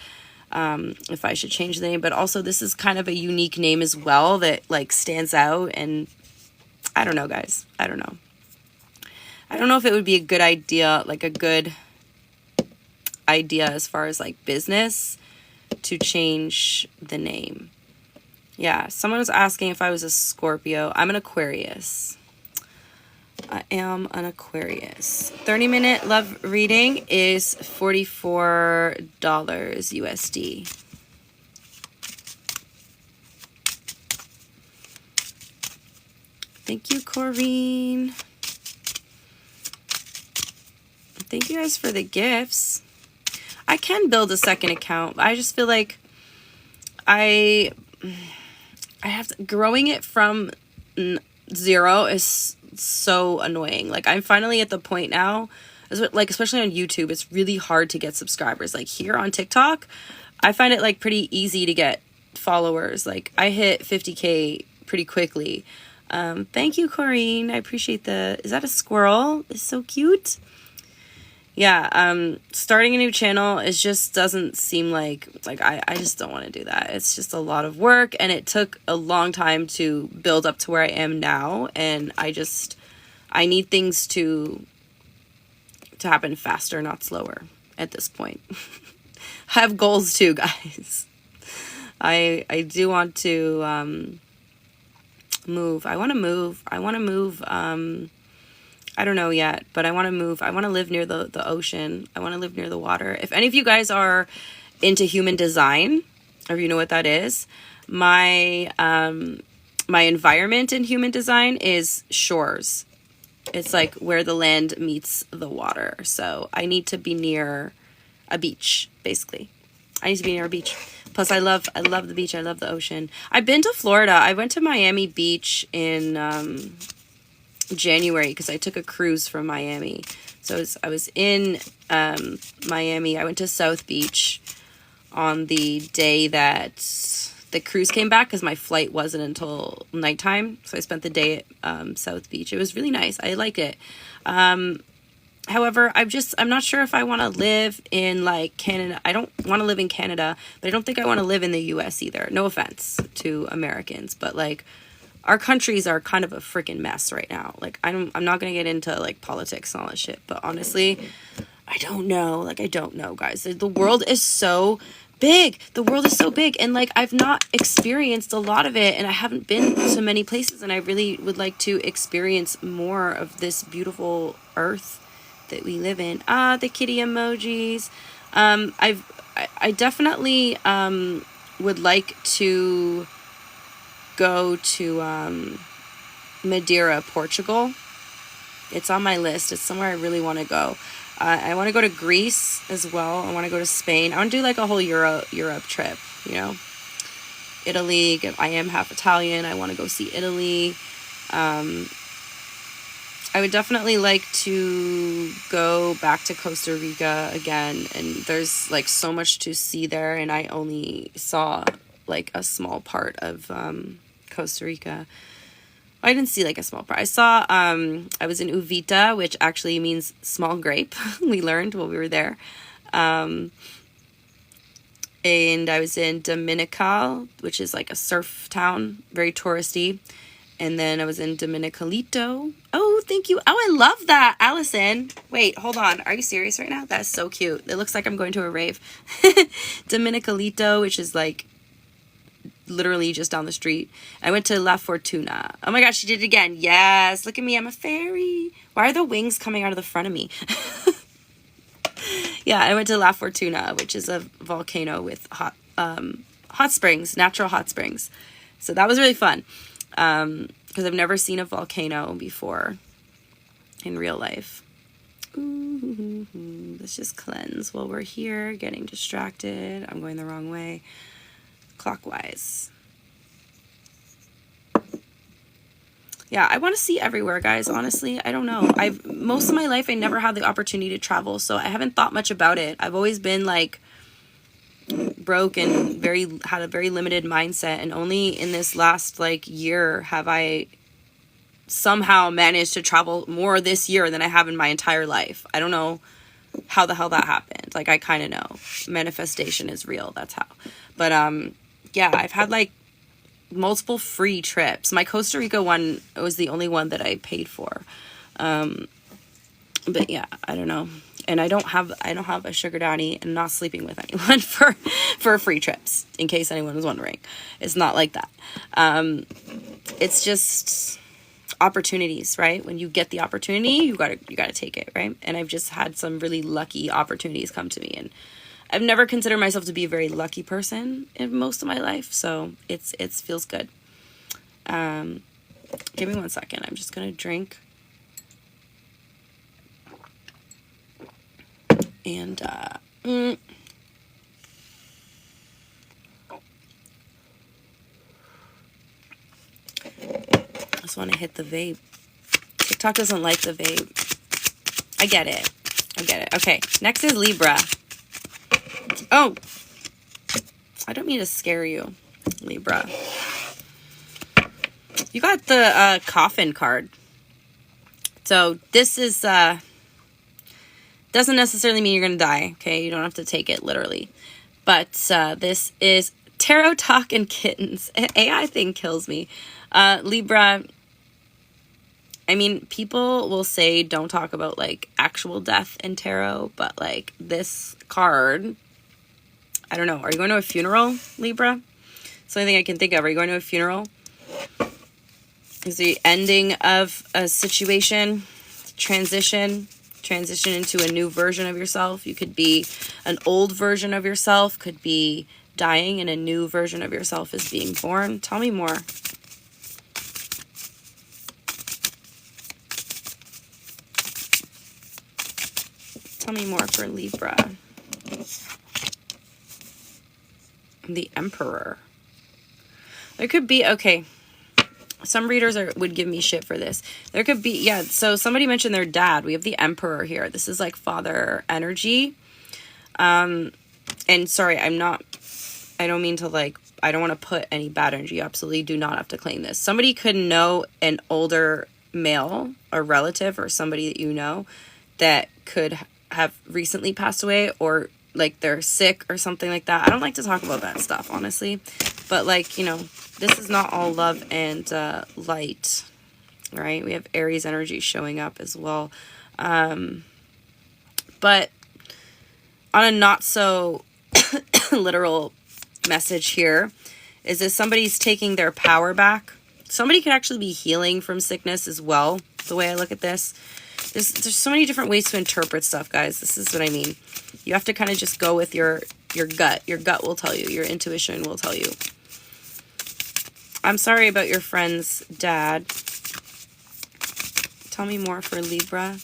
if I should change the name. But also, this is kind of a unique name as well that, like, stands out. And I don't know, guys. I don't know. I don't know if it would be a good idea, like a good idea as far as, like, business to change the name. Yeah, someone was asking if I was a Scorpio. I'm an Aquarius. I am an Aquarius. 30-minute love reading is $44 USD. Thank you, Corrine. Thank you guys for the gifts. I can build a second account. I just feel like I have to, growing it from 0 is so annoying. Like, I'm finally at the point now, like especially on YouTube, it's really hard to get subscribers. Like here on TikTok, I find it like pretty easy to get followers. Like I hit 50K pretty quickly. Thank you, Corinne. I appreciate is that a squirrel? It's so cute. Yeah, starting a new channel, it just doesn't seem like I just don't want to do that. It's just a lot of work, and it took a long time to build up to where I am now, and I need things to happen faster, not slower at this point. I have goals too, guys. I do want to move. I want to move. I don't know yet, but I want to move. I want to live near the ocean. I want to live near the water. If any of you guys are into human design, or if you know what that is, my environment in human design is shores. It's like where the land meets the water. So I need to be near a beach, basically. I need to be near a beach. Plus, I love the beach. I love the ocean. I've been to Florida. I went to Miami Beach in January because I took a cruise from Miami. So I was in Miami. I went to South Beach on the day that the cruise came back because my flight wasn't until nighttime. So I spent the day at South Beach. It was really nice. I liked it. However, I'm not sure if I want to live in like Canada. I don't want to live in Canada, but I don't think I want to live in the US either. No offense to Americans, but like our countries are kind of a freaking mess right now. Like I'm not going to get into like politics and all that shit, but honestly, I don't know. Like I don't know, guys. The world is so big. The world is so big, and like I've not experienced a lot of it, and I haven't been to many places, and I really would like to experience more of this beautiful earth that we live in. The kitty emojis. I definitely would like to go to Madeira, Portugal. It's on my list. It's somewhere I really want to go. I want to go to Greece as well. I want to go to Spain. I want to do like a whole Europe trip, you know. Italy. I am half Italian. I want to go see Italy. I would definitely like to go back to Costa Rica again. And there's like so much to see there. And I only saw like a small part of Costa Rica. I didn't see like a small part. I saw, I was in Uvita, which actually means small grape. We learned while we were there. And I was in Dominical, which is like a surf town, very touristy. And then I was in Dominicalito. Oh, thank you. Oh, I love that, Allison. Wait, hold on. Are you serious right now? That's so cute. It looks like I'm going to a rave. Dominicalito, which is like literally just down the street. I went to La Fortuna. Oh my gosh, she did it again. Yes, look at me. I'm a fairy. Why are the wings coming out of the front of me? Yeah, I went to La Fortuna, which is a volcano with hot springs, natural hot springs. So that was really fun. Because I've never seen a volcano before in real life. Ooh, let's just cleanse while we're here, getting distracted. I'm going the wrong way. Clockwise. Yeah, I want to see everywhere, guys. Honestly, I don't know. Most of my life I never had the opportunity to travel, so I haven't thought much about it. I've always been like broke and had a very limited mindset, and only in this last like year have I somehow managed to travel more this year than I have in my entire life. I don't know how the hell that happened. Like I kind of know manifestation is real. That's how. But yeah, I've had like multiple free trips. My Costa Rica one was the only one that I paid for. But yeah, I don't know. And I don't have a sugar daddy, and not sleeping with anyone for free trips, in case anyone was wondering. It's not like that. It's just opportunities, right? When you get the opportunity, you gotta take it, right? And I've just had some really lucky opportunities come to me, and I've never considered myself to be a very lucky person in most of my life, so it feels good. Give me 1 second. I'm just gonna drink. And I just want to hit the vape. TikTok doesn't like the vape. I get it. I get it. Okay, next is Libra. Oh, I don't mean to scare you, Libra. You got the coffin card. So this is, doesn't necessarily mean you're going to die, okay? You don't have to take it literally. But this is Tarot Talk and Kittens. AI thing kills me. Libra, I mean, people will say don't talk about, like, actual death in tarot, but, like, this card, I don't know. Are you going to a funeral, Libra? It's the only thing I can think of. Are you going to a funeral? Is the ending of a situation, transition into a new version of yourself. You could be an old version of yourself, could be dying and a new version of yourself is being born. Tell me more. Tell me more for Libra. The Emperor. There could be, okay, some readers would give me shit for this. There could be, yeah, so somebody mentioned their dad. We have the Emperor here. This is like father energy. And sorry, I don't mean to, like, I don't want to put any bad energy. You absolutely do not have to claim this. Somebody could know an older male, a relative, or somebody that you know that could have recently passed away, or like they're sick or something like that. I don't like to talk about that stuff, honestly. But, like, you know, this is not all love and light, right? We have Aries energy showing up as well. But on a not so literal message here, is this somebody's taking their power back. Somebody could actually be healing from sickness as well, the way I look at this. There's so many different ways to interpret stuff, guys. This is what I mean. You have to kind of just go with your gut. Your gut will tell you. Your intuition will tell you. I'm sorry about your friend's dad. Tell me more for Libra.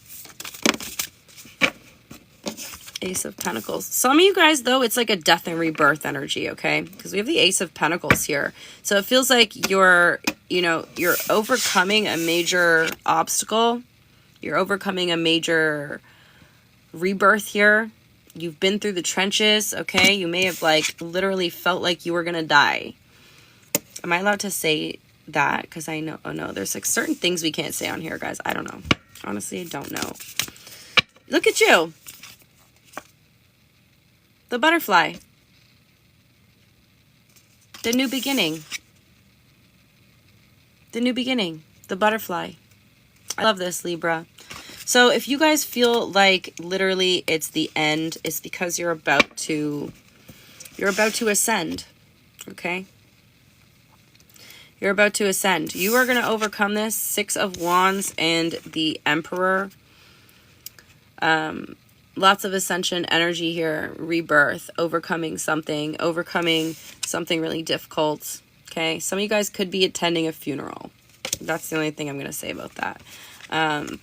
Ace of Pentacles. Some of you guys, though, it's like a death and rebirth energy, okay? Because we have the Ace of Pentacles here. So it feels like you're overcoming a major obstacle. You're overcoming a major rebirth here. You've been through the trenches, okay? You may have, like, literally felt like you were going to die. Am I allowed to say that? Because I know, oh no, there's like certain things we can't say on here, guys. I don't know. Honestly, I don't know. Look at you. The butterfly. The new beginning. The new beginning. The butterfly. I love this, Libra. So if you guys feel like literally it's the end, it's because you're about to ascend, okay? You're about to ascend. You are going to overcome this. 6 of Wands and the Emperor. Lots of ascension energy here. Rebirth. Overcoming something really difficult. Okay. Some of you guys could be attending a funeral. That's the only thing I'm going to say about that.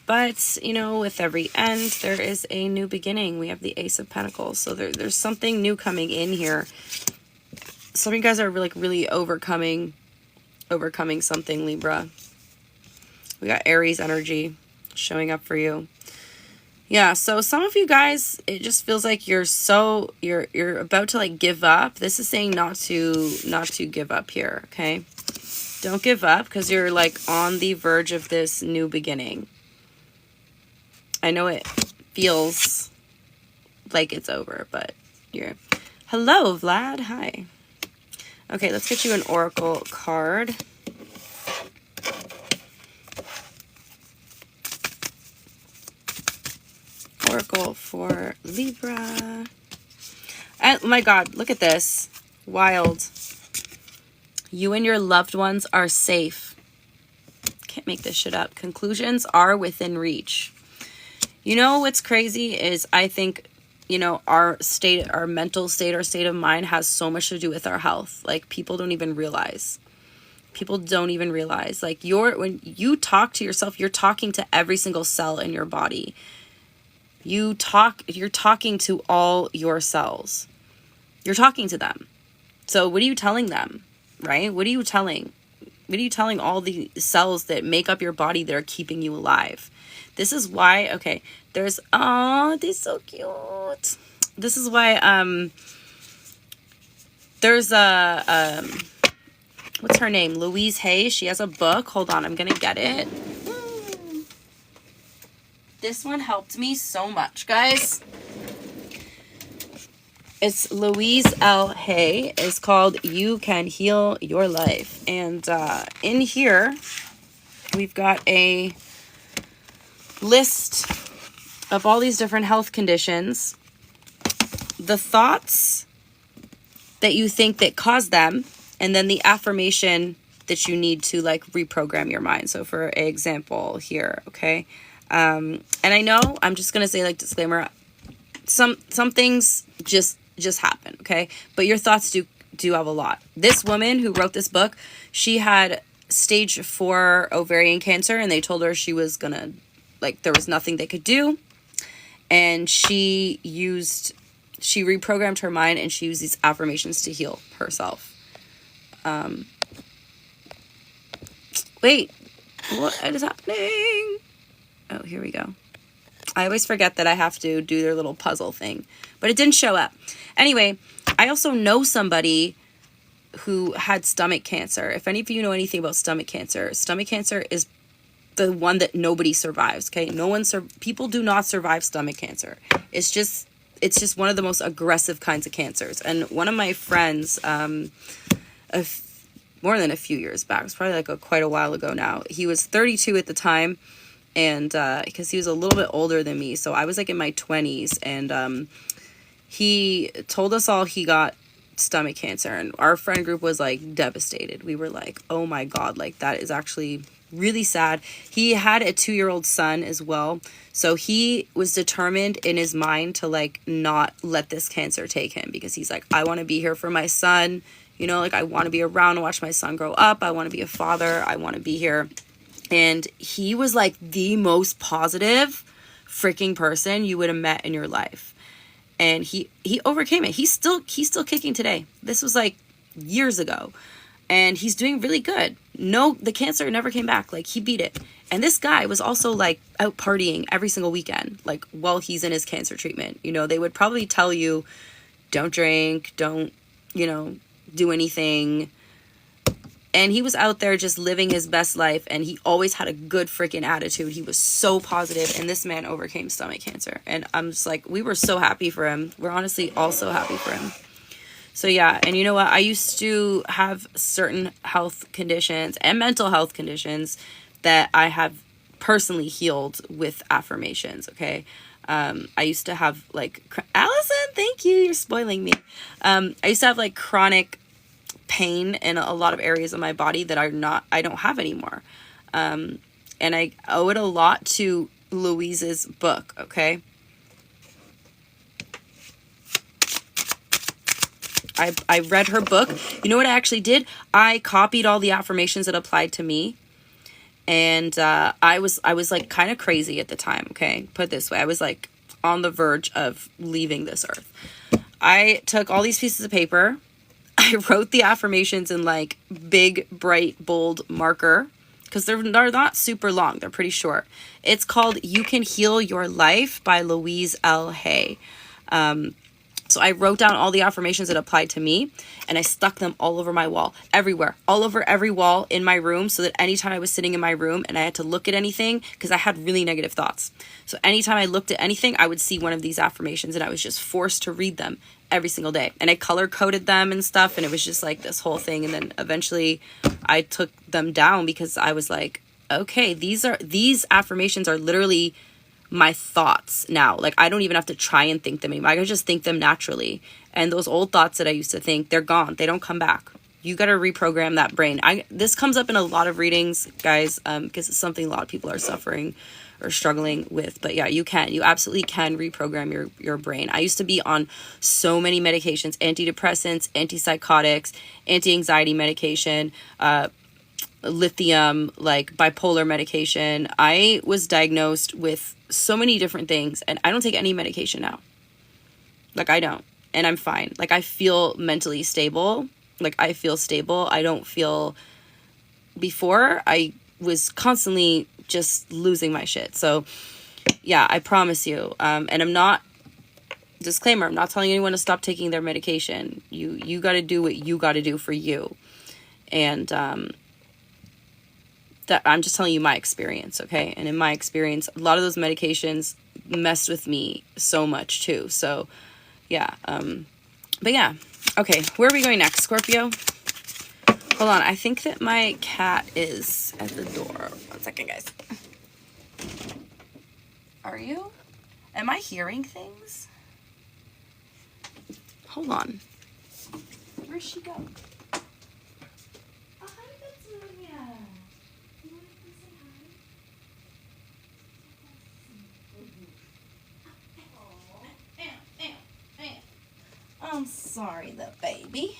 But, you know, with every end, there is a new beginning. We have the Ace of Pentacles. So there's something new coming in here. Some of you guys are like really overcoming something, Libra. We got Aries energy showing up for you. Yeah, so some of you guys, it just feels like you're about to, like, give up. This is saying not to give up here, okay? Don't give up, because you're, like, on the verge of this new beginning. I know it feels like it's over, but you're... Hello, Vlad. Hi. Okay, let's get you an oracle card. Oracle for Libra. Oh my God, look at this. Wild. You and your loved ones are safe. Can't make this shit up. Conclusions are within reach. You know what's crazy is I think, you know, our mental state, our state of mind has so much to do with our health. Like, people don't even realize. People don't even realize. Like, when you talk to yourself, you're talking to every single cell in your body. You're talking to all your cells. You're talking to them. So what are you telling them, right? What are you telling all the cells that make up your body that are keeping you alive? This is why, okay, there's, oh, they're so cute. This is why, there's a, what's her name? Louise Hay. She has a book. Hold on, I'm gonna get it. This one helped me so much, guys. It's Louise L. Hay. It's called You Can Heal Your Life. And in here, we've got a list of all these different health conditions, the thoughts that you think that cause them, and then the affirmation that you need to like reprogram your mind. So for example here, okay? And I know I'm just going to say like disclaimer, some things just happen, okay? But your thoughts do have a lot. This woman who wrote this book, she had stage 4 ovarian cancer, and they told her she was going to, like, there was nothing they could do. And she reprogrammed her mind, and she used these affirmations to heal herself. Wait, what is happening? Oh, here we go. I always forget that I have to do their little puzzle thing, but it didn't show up. Anyway, I also know somebody who had stomach cancer. If any of you know anything about stomach cancer is the one that nobody survives, okay? People do not survive stomach cancer. It's just one of the most aggressive kinds of cancers. And one of my friends, more than a few years back, it was probably like quite a while ago now, he was 32 at the time, and because he was a little bit older than me, so I was like in my 20s, and he told us all he got stomach cancer, and our friend group was like devastated. We were like, oh my god, like that is actually really sad. He had a 2-year-old son as well, so he was determined in his mind to like not let this cancer take him, because he's like, I want to be here for my son, you know, like I want to be around and watch my son grow up. I want to be a father. I want to be here. And he was like the most positive freaking person you would have met in your life. And he overcame it. He's still kicking today. This was like years ago. And he's doing really good. No, the cancer never came back. Like, he beat it. And this guy was also like out partying every single weekend, like while he's in his cancer treatment. You know, they would probably tell you, don't drink, don't, you know, do anything. And he was out there just living his best life, and he always had a good freaking attitude. He was so positive, and this man overcame stomach cancer. And I'm just like, we were so happy for him. We're honestly all so happy for him. So yeah, and you know what? I used to have certain health conditions and mental health conditions that I have personally healed with affirmations, okay? I used to have like, Allison, thank you, you're spoiling me. I used to have like chronic pain in a lot of areas of my body that I don't have anymore. And I owe it a lot to Louise's book, okay? I read her book. You know what I actually did? I copied all the affirmations that applied to me. And I was like kind of crazy at the time, okay? Put it this way. I was like on the verge of leaving this earth. I took all these pieces of paper. I wrote the affirmations in like big, bright, bold marker, because they're not super long. They're pretty short. It's called You Can Heal Your Life by Louise L. Hay. So I wrote down all the affirmations that applied to me, and I stuck them all over my wall, everywhere, all over every wall in my room, so that anytime I was sitting in my room and I had to look at anything, because I had really negative thoughts. So anytime I looked at anything, I would see one of these affirmations, and I was just forced to read them every single day. And I color coded them and stuff, and it was just like this whole thing. And then eventually I took them down, because I was like, okay, these affirmations are literally my thoughts now. Like, I don't even have to try and think them anymore. I can just think them naturally. And those old thoughts that I used to think, they're gone. They don't come back. You got to reprogram that brain. This comes up in a lot of readings, guys, because it's something a lot of people are suffering or struggling with. But yeah, you absolutely can reprogram your brain. I used to be on so many medications, antidepressants, antipsychotics, anti-anxiety medication, lithium, like bipolar medication. I was diagnosed with so many different things, and I don't take any medication now. Like, I don't, and I'm fine. Like, I feel mentally stable. Like, I feel stable. I don't feel, before I was constantly just losing my shit. So yeah, I promise you. And I'm not, disclaimer, I'm not telling anyone to stop taking their medication. You got to do what you got to do for you. And that I'm just telling you my experience, okay? And in my experience, a lot of those medications messed with me so much too. So yeah, but yeah, okay, where are we going next, Scorpio? Hold on, I think that my cat is at the door. 1 second, guys. Are you? Am I hearing things? Hold on. Where'd she go? I'm sorry, the baby.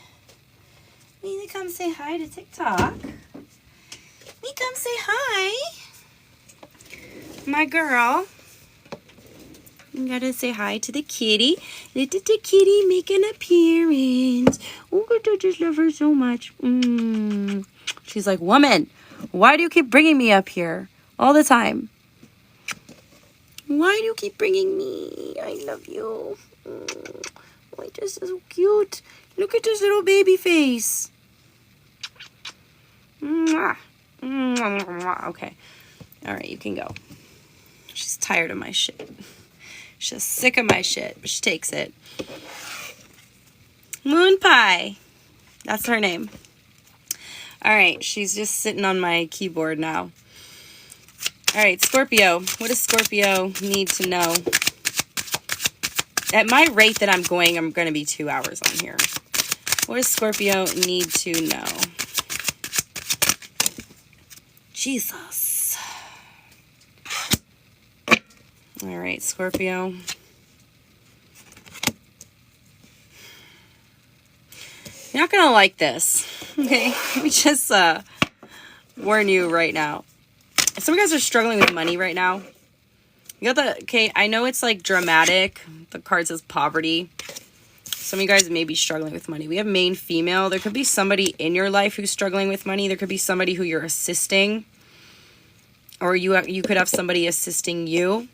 Need to come say hi to TikTok. Need to come say hi. My girl. You gotta say hi to the kitty. Let the kitty make an appearance. Oh, I just love her so much. She's like, woman, why do you keep bringing me up here all the time? Why do you keep bringing me? I love you. Oh, this is so cute. Look at this little baby face. Mwah. Mwah. Okay. All right, you can go. She's tired of my shit. She's sick of my shit, but she takes it. Moon Pie. That's her name. All right, she's just sitting on my keyboard now. All right, Scorpio. What does Scorpio need to know? At my rate that I'm going to be 2 hours on here. What does Scorpio need to know? Jesus. All right, Scorpio. You're not going to like this. Okay? Let me just warn you right now. Some of you guys are struggling with money right now. You got the, okay, I know it's like dramatic. The card says poverty. Some of you guys may be struggling with money. We have main female. There could be somebody in your life who's struggling with money. There could be somebody who you're assisting. Or you could have somebody assisting you.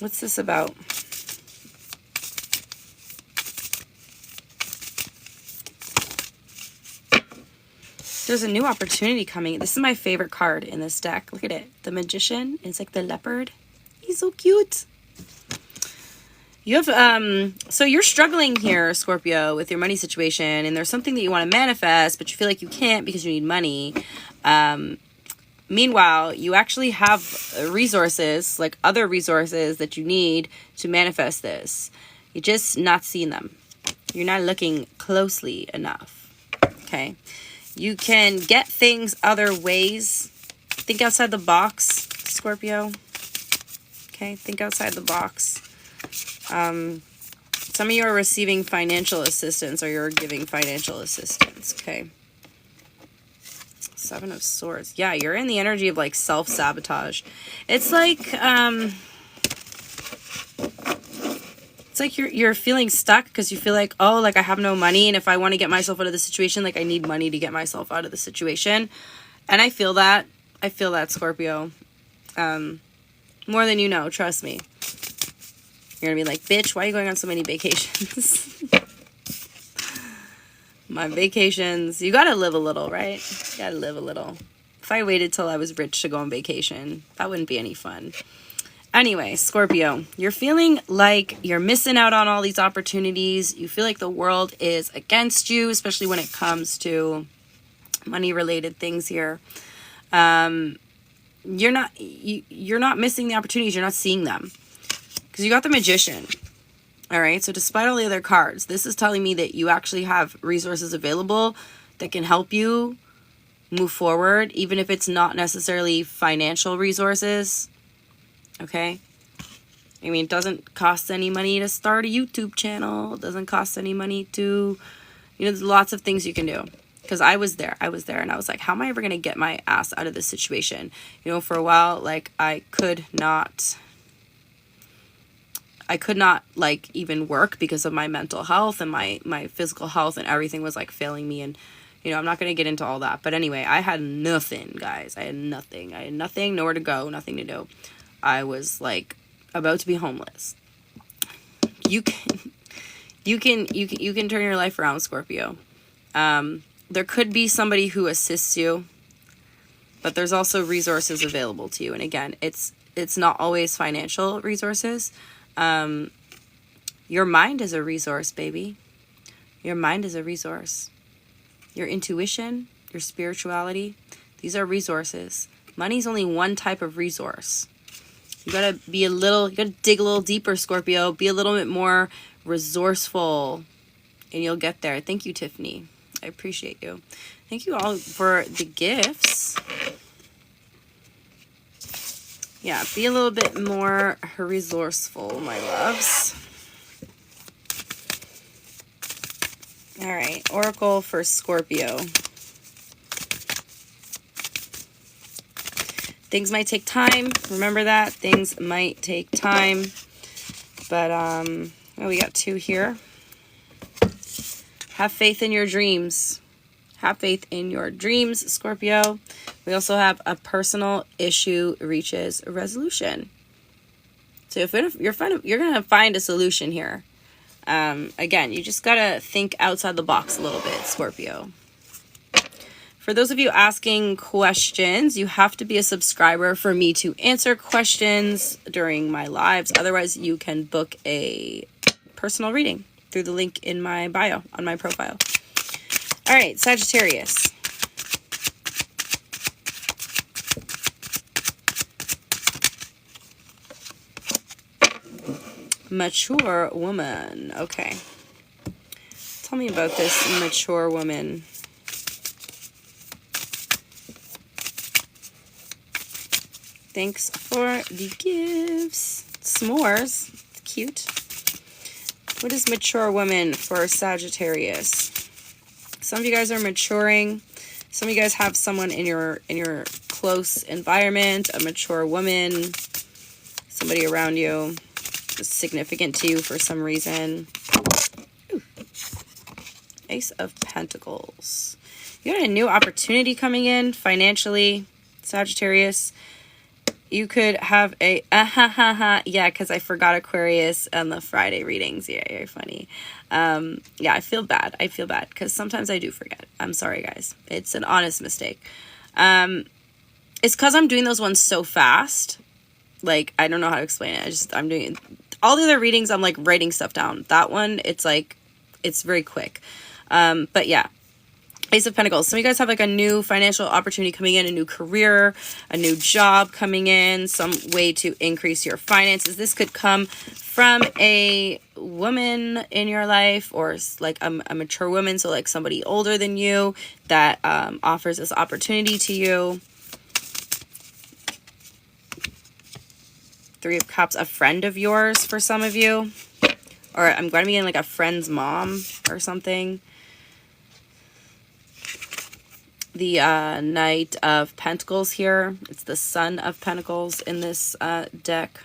What's this about? There's a new opportunity coming. This is my favorite card in this deck. Look at it. The Magician. It's like the leopard. He's so cute. You have, so you're struggling here, Scorpio, with your money situation, and there's something that you want to manifest, but you feel like you can't because you need money. Meanwhile, you actually have resources, like other resources that you need to manifest this. You're just not seeing them. You're not looking closely enough. Okay. You can get things other ways. Think outside the box, Scorpio. Okay, think outside the box. Some of you are receiving financial assistance or you're giving financial assistance, okay? 7 of Swords. Yeah, you're in the energy of like self-sabotage. It's like you're feeling stuck because you feel like, oh, like I have no money, and if I want to get myself out of the situation, like I need money to get myself out of the situation. And I feel that. I feel that, Scorpio. More than you know, trust me. You're gonna be like, bitch, why are you going on so many vacations? My vacations, you gotta live a little, right? You gotta live a little. If I waited till I was rich to go on vacation, that wouldn't be any fun. Anyway, Scorpio, you're feeling like you're missing out on all these opportunities. You feel like the world is against you, especially when it comes to money-related things here. You're not missing the opportunities. You're not seeing them because you got the Magician. All right. So despite all the other cards, this is telling me that you actually have resources available that can help you move forward, even if it's not necessarily financial resources. Okay. I mean, it doesn't cost any money to start a YouTube channel. It doesn't cost any money to, there's lots of things you can do. Because I was there and I was like, how am I ever going to get my ass out of this situation? For a while, like I could not like even work because of my mental health and my physical health, and everything was like failing me. And, You know, I'm not going to get into all that. But anyway, I had nothing, guys. I had nothing. I had nothing, nowhere to go, nothing to do. I was like about to be homeless. You can turn your life around, Scorpio. There could be somebody who assists you, but there's also resources available to you. And again, it's not always financial resources. Your mind is a resource, baby. Your mind is a resource. Your intuition, your spirituality, these are resources. Money's only one type of resource. You gotta dig a little deeper, Scorpio. Be a little bit more resourceful, and you'll get there. Thank you, Tiffany. I appreciate you. Thank you all for the gifts. Yeah, be a little bit more resourceful, my loves. All right, Oracle for Scorpio. Things might take time. Remember that. Things might take time. But, we got 2 here. Have faith in your dreams. Have faith in your dreams, Scorpio. We also have a personal issue reaches a resolution. So if you're going to find a solution here. Again, you just got to think outside the box a little bit, Scorpio. For those of you asking questions, you have to be a subscriber for me to answer questions during my lives. Otherwise, you can book a personal reading through the link in my bio on my profile. All right, Sagittarius. Mature woman. Okay. Tell me about this mature woman. Thanks for the gifts. S'mores. It's cute. What is mature woman for Sagittarius? Some of you guys are maturing. Some of you guys have someone in your close environment, a mature woman, somebody around you is significant to you for some reason. Ooh. Ace of Pentacles. You got a new opportunity coming in financially, Sagittarius. You could have a yeah, because I forgot Aquarius on the Friday readings. Yeah, you're funny. Yeah, I feel bad because sometimes I do forget. I'm sorry, guys. It's an honest mistake. It's because I'm doing those ones so fast. Like, I don't know how to explain it. I'm doing it. All the other readings, I'm like writing stuff down. That one, it's like, it's very quick. But yeah. Ace of Pentacles. Some of you guys have like a new financial opportunity coming in, a new career, a new job coming in, some way to increase your finances. This could come from a woman in your life or like a mature woman. So like somebody older than you that offers this opportunity to you. 3 of Cups, a friend of yours for some of you. Or I'm going to be in like a friend's mom or something. The Knight of Pentacles here. It's the Son of Pentacles in this deck.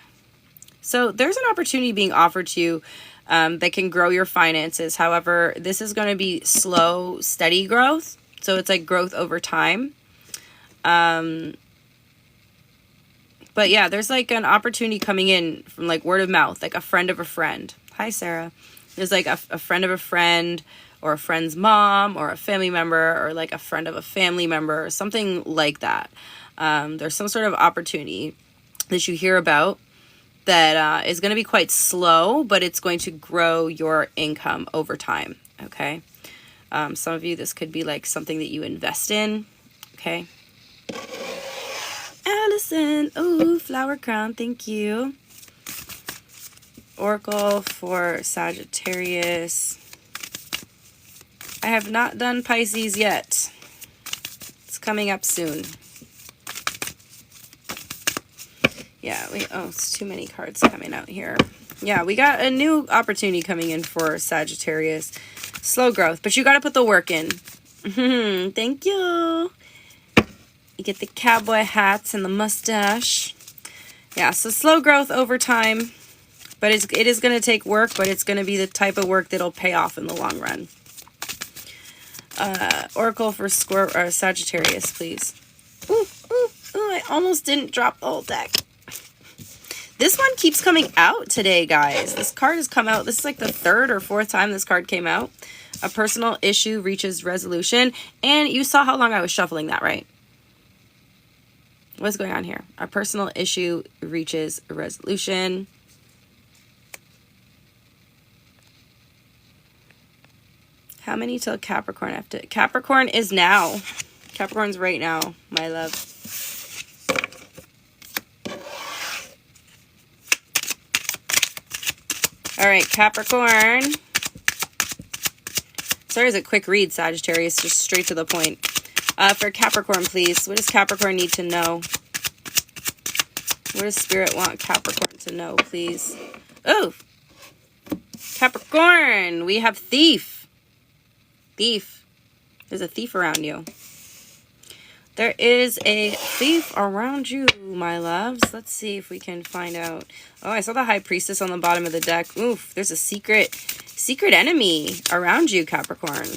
So there's an opportunity being offered to you that can grow your finances. However, this is going to be slow, steady growth. So it's like growth over time. But yeah, there's like an opportunity coming in from like word of mouth, like a friend of a friend. Hi, Sarah. There's like a friend of a friend, or a friend's mom, or a family member, or like a friend of a family member, something like that. There's some sort of opportunity that you hear about that is going to be quite slow, but it's going to grow your income over time, okay? Some of you, this could be like something that you invest in, okay? Allison, ooh, flower crown, thank you. Oracle for Sagittarius. I have not done Pisces yet. It's coming up soon. Yeah, it's too many cards coming out here. Yeah, we got a new opportunity coming in for Sagittarius. Slow growth, but you got to put the work in. Thank you. You get the cowboy hats and the mustache. Yeah, so slow growth over time. But it is going to take work, but it's going to be the type of work that'll pay off in the long run. Oracle for Sagittarius, please. Ooh, ooh, ooh, I almost didn't drop the whole deck. This one keeps coming out today, guys. This card has come out. This is like the 3rd or 4th time this card came out. A personal issue reaches resolution. And you saw how long I was shuffling that, right? What's going on here? A personal issue reaches a resolution. How many till Capricorn have to? Capricorn is now. Capricorn's right now, my love. All right, Capricorn. Sorry, it's a quick read, Sagittarius, just straight to the point. For Capricorn, please. What does Capricorn need to know? What does Spirit want Capricorn to know, please? Oh, Capricorn, we have Thief. Thief. There's a thief around you. There is a thief around you, my loves. Let's see if we can find out. Oh, I saw the High Priestess on the bottom of the deck. Oof, there's a secret enemy around you, Capricorn.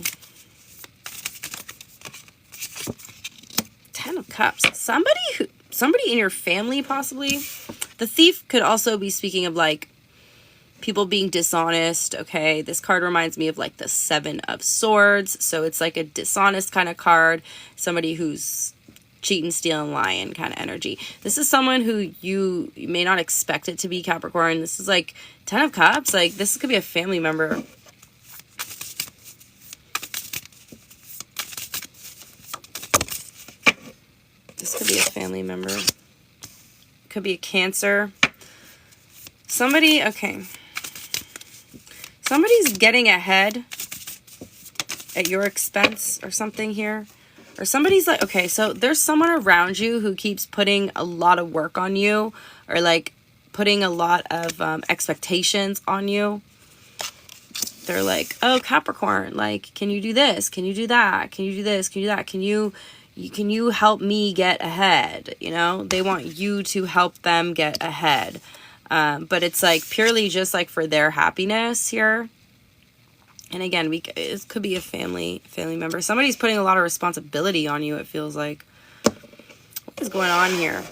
10 of Cups. Somebody in your family, possibly. The thief could also be speaking of like people being dishonest. Okay, this card reminds me of like the 7 of Swords, so it's like a dishonest kind of card, somebody who's cheating, stealing, lying kind of energy. This is someone who you may not expect it to be, Capricorn. This is like 10 of Cups. Like, this could be a family member. This could be a family member. Could be a Cancer. Somebody, okay. Somebody's getting ahead at your expense or something here. Or somebody's like, okay, so there's someone around you who keeps putting a lot of work on you, or like putting a lot of expectations on you. They're like, oh, Capricorn, like, can you do this? Can you do that? Can you do this? Can you do that? Can you help me get ahead? You know, they want you to help them get ahead. But it's like purely just like for their happiness here. And again, it could be a family member. Somebody's putting a lot of responsibility on you, it feels like. What is going on here?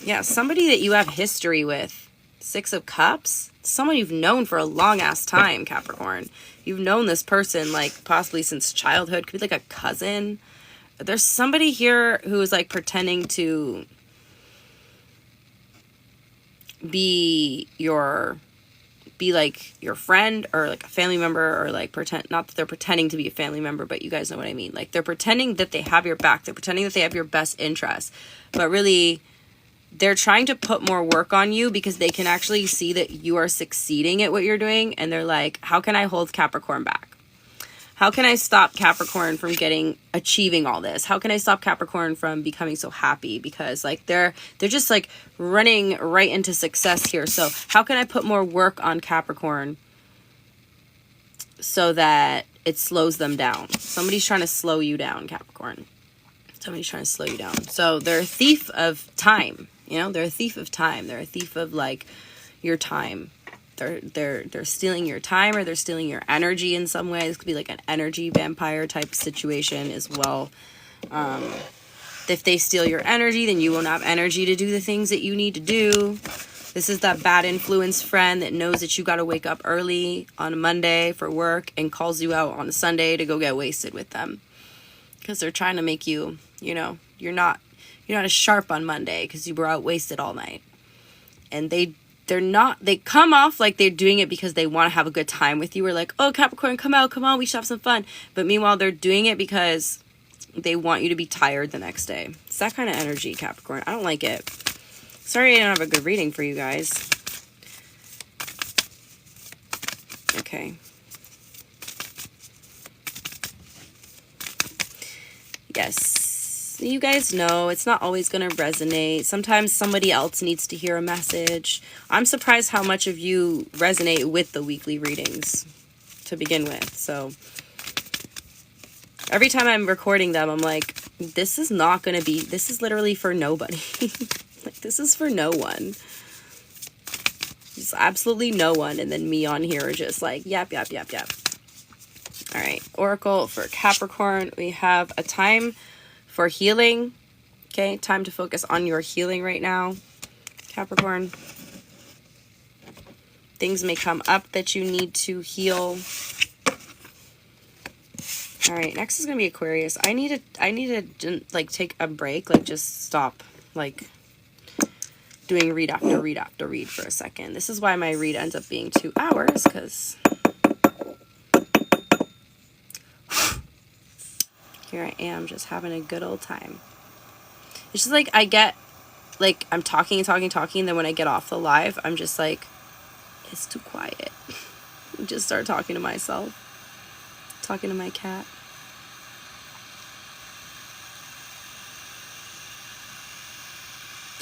Yeah, somebody that you have history with. 6 of Cups. Someone you've known for a long ass time, Capricorn. You've known this person like possibly since childhood. Could be like a cousin. There's somebody here who is like pretending to be like your friend or like a family member, or like pretend, not that they're pretending to be a family member, but you guys know what I mean. Like, they're pretending that they have your back. They're pretending that they have your best interest, but really they're trying to put more work on you because they can actually see that you are succeeding at what you're doing. And they're like, how can I hold Capricorn back? How can I stop Capricorn from achieving all this? How can I stop Capricorn from becoming so happy? Because like they're just like running right into success here. So how can I put more work on Capricorn so that it slows them down? Somebody's trying to slow you down, Capricorn. Somebody's trying to slow you down. So they're a thief of time. You know, they're a thief of time. They're a thief of like your time. They're stealing your time, or they're stealing your energy in some way. This could be like an energy vampire type situation as well. If they steal your energy, then you won't have energy to do the things that you need to do. This is that bad influence friend that knows that you got to wake up early on a Monday for work and calls you out on a Sunday to go get wasted with them. Because they're trying to make you, you know, you're not as sharp on Monday because you were out wasted all night. And they come off like they're doing it because they want to have a good time with you. Or like, oh, Capricorn, come on, we should have some fun. But meanwhile, they're doing it because they want you to be tired the next day. It's that kind of energy, Capricorn. I don't like it. Sorry I don't have a good reading for you guys. Okay. Yes. You guys know it's not always going to resonate. Sometimes somebody else needs to hear a message. I'm surprised how much of you resonate with the weekly readings to begin with. So every time I'm recording them, I'm like, this is literally for nobody. Like, this is for no one. Just absolutely no one. And then me on here just like, yep. All right, Oracle for Capricorn. We have a time for healing. Okay, time to focus on your healing right now, Capricorn. Things may come up that you need to heal. All right, next is gonna be Aquarius. I need to like take a break, like just stop, like doing read after read after read for a second. This is why my read ends up being 2 hours, because here I am just having a good old time. It's just like I get, like I'm talking and talking and talking, and then when I get off the live, I'm just like, it's too quiet. I just start talking to myself, talking to my cat.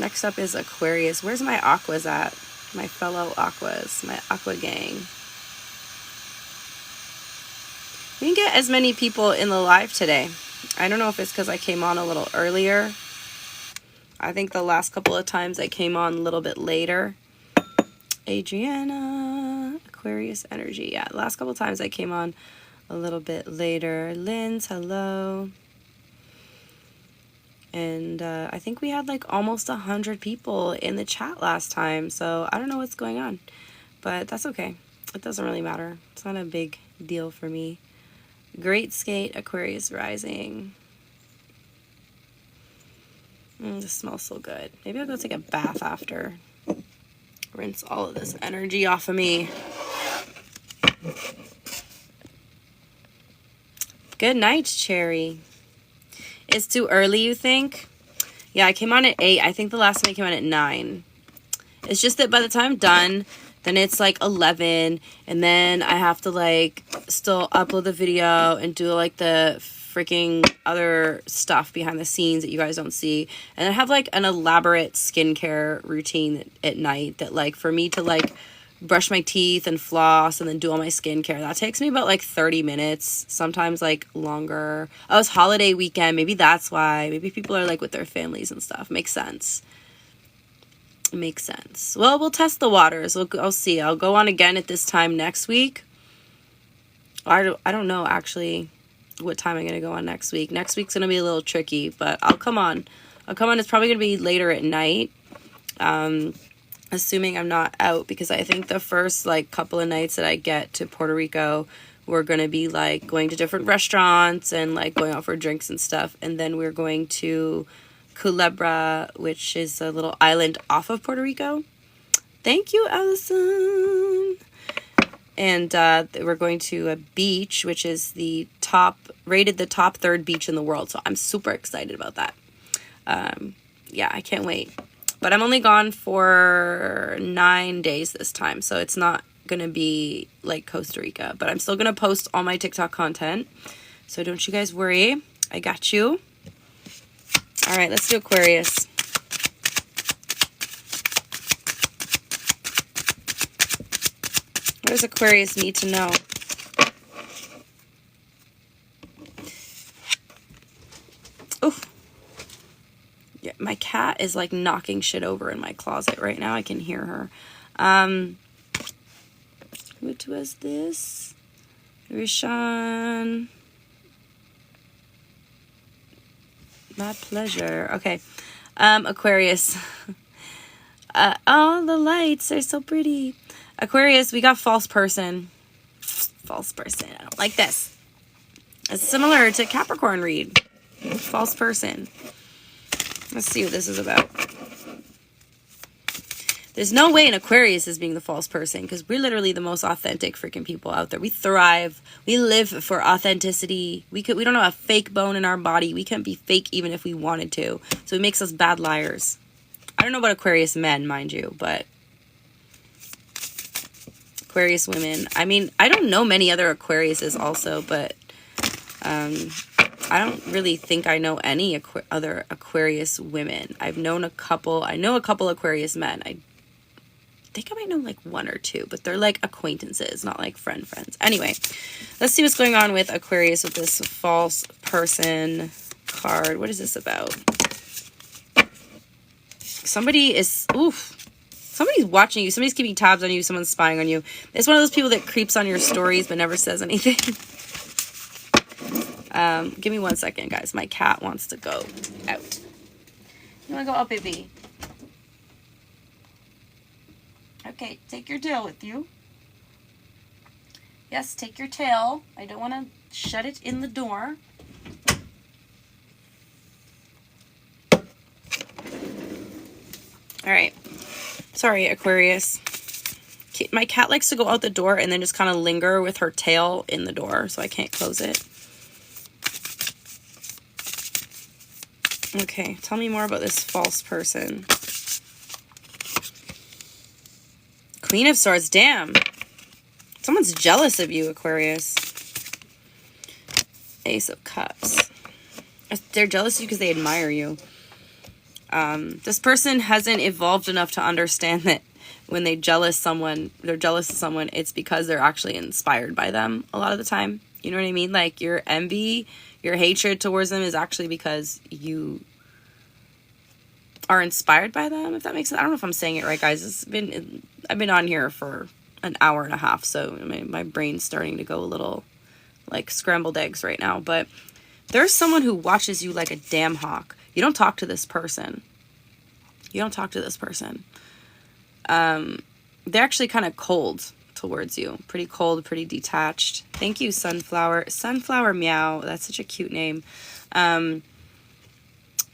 Next up is Aquarius. Where's my Aquas at? My fellow Aquas, my Aqua gang. We didn't get as many people in the live today. I don't know if it's because I came on a little earlier. I think the last couple of times I came on a little bit later. Adriana, Aquarius energy. Yeah, the last couple of times I came on a little bit later. Lynn's, hello. And I think we had like almost 100 people in the chat last time. So I don't know what's going on, but that's okay. It doesn't really matter. It's not a big deal for me. Great skate, Aquarius rising. This smells so good. Maybe I'll go take a bath after. Rinse all of this energy off of me. Good night, Cherry. It's too early, you think? Yeah, I came on at 8. I think the last time I came on at 9. It's just that by the time I'm done, then it's like 11. And then I have to like still upload the video and do like the freaking other stuff behind the scenes that you guys don't see. And I have like an elaborate skincare routine at night that like for me to like brush my teeth and floss and then do all my skincare, that takes me about like 30 minutes, sometimes like longer. Oh, it's holiday weekend, maybe that's why. Maybe people are like with their families and stuff. Makes sense. Makes sense. Well, we'll test the waters. I'll see. I'll go on again at this time next week. I don't know actually what time I'm gonna go on next week. Next week's gonna be a little tricky, but I'll come on. It's probably gonna be later at night. Assuming I'm not out, because I think the first like couple of nights that I get to Puerto Rico, we're going to be like going to different restaurants and like going out for drinks and stuff. And then we're going to Culebra, which is a little island off of Puerto Rico. Thank you, Allison. And we're going to a beach, which is rated the top 3rd beach in the world. So I'm super excited about that. Yeah, I can't wait. But I'm only gone for 9 days this time, so it's not going to be like Costa Rica. But I'm still going to post all my TikTok content, so don't you guys worry. I got you. All right, let's do Aquarius. What does Aquarius need to know? Oof. Yeah, my cat is like knocking shit over in my closet right now. I can hear her. What was this? Rishan. My pleasure. Okay. Aquarius. Oh, the lights are so pretty. Aquarius, we got false person. False person. I don't like this. It's similar to Capricorn read. False person. Let's see what this is about. There's no way an Aquarius is being the false person, because we're literally the most authentic freaking people out there. We thrive. We live for authenticity. We don't have a fake bone in our body. We can't be fake even if we wanted to. So it makes us bad liars. I don't know about Aquarius men, mind you, but Aquarius women. I mean, I don't know many other Aquariuses also, but I don't really think I know any other Aquarius women. I know a couple Aquarius men. I think I might know like 1 or 2, but they're like acquaintances, not like friends. Anyway, let's see what's going on with Aquarius with this false person card. What is this about? Somebody's watching you. Somebody's keeping tabs on you. Someone's spying on you. It's one of those people that creeps on your stories but never says anything. Give me 1 second, guys. My cat wants to go out. You want to go out, baby? Okay, take your tail with you. Yes, take your tail. I don't want to shut it in the door. All right. Sorry, Aquarius. My cat likes to go out the door and then just kind of linger with her tail in the door, so I can't close it. Okay, tell me more about this false person. Queen of Swords, damn. Someone's jealous of you, Aquarius. Ace of Cups. They're jealous of you because they admire you. This person hasn't evolved enough to understand that when they're jealous of someone, it's because they're actually inspired by them a lot of the time. You know what I mean? Like, your envy, your hatred towards them is actually because you are inspired by them, if that makes sense. I don't know if I'm saying it right, guys. I've been on here for an hour and a half, so my brain's starting to go a little like scrambled eggs right now. But there's someone who watches you like a damn hawk. You don't talk to this person. They're actually kind of cold towards you. Pretty cold, pretty detached. Thank you, Sunflower. Sunflower Meow. That's such a cute name.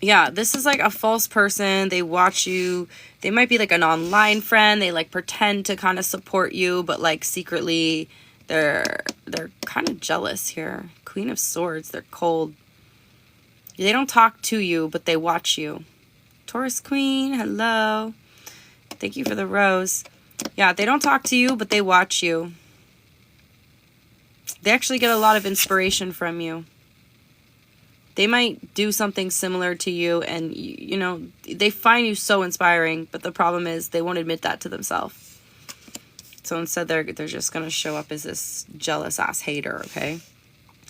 Yeah, this is like a false person. They watch you. They might be like an online friend. They like pretend to kind of support you, but like secretly they're kind of jealous here. Queen of Swords. They're cold. They don't talk to you, but they watch you. Taurus Queen, hello. Thank you for the rose. Yeah, they don't talk to you, but they watch you. They actually get a lot of inspiration from you. They might do something similar to you, and, you know, they find you so inspiring, but the problem is they won't admit that to themselves. So instead, they're just going to show up as this jealous-ass hater, okay?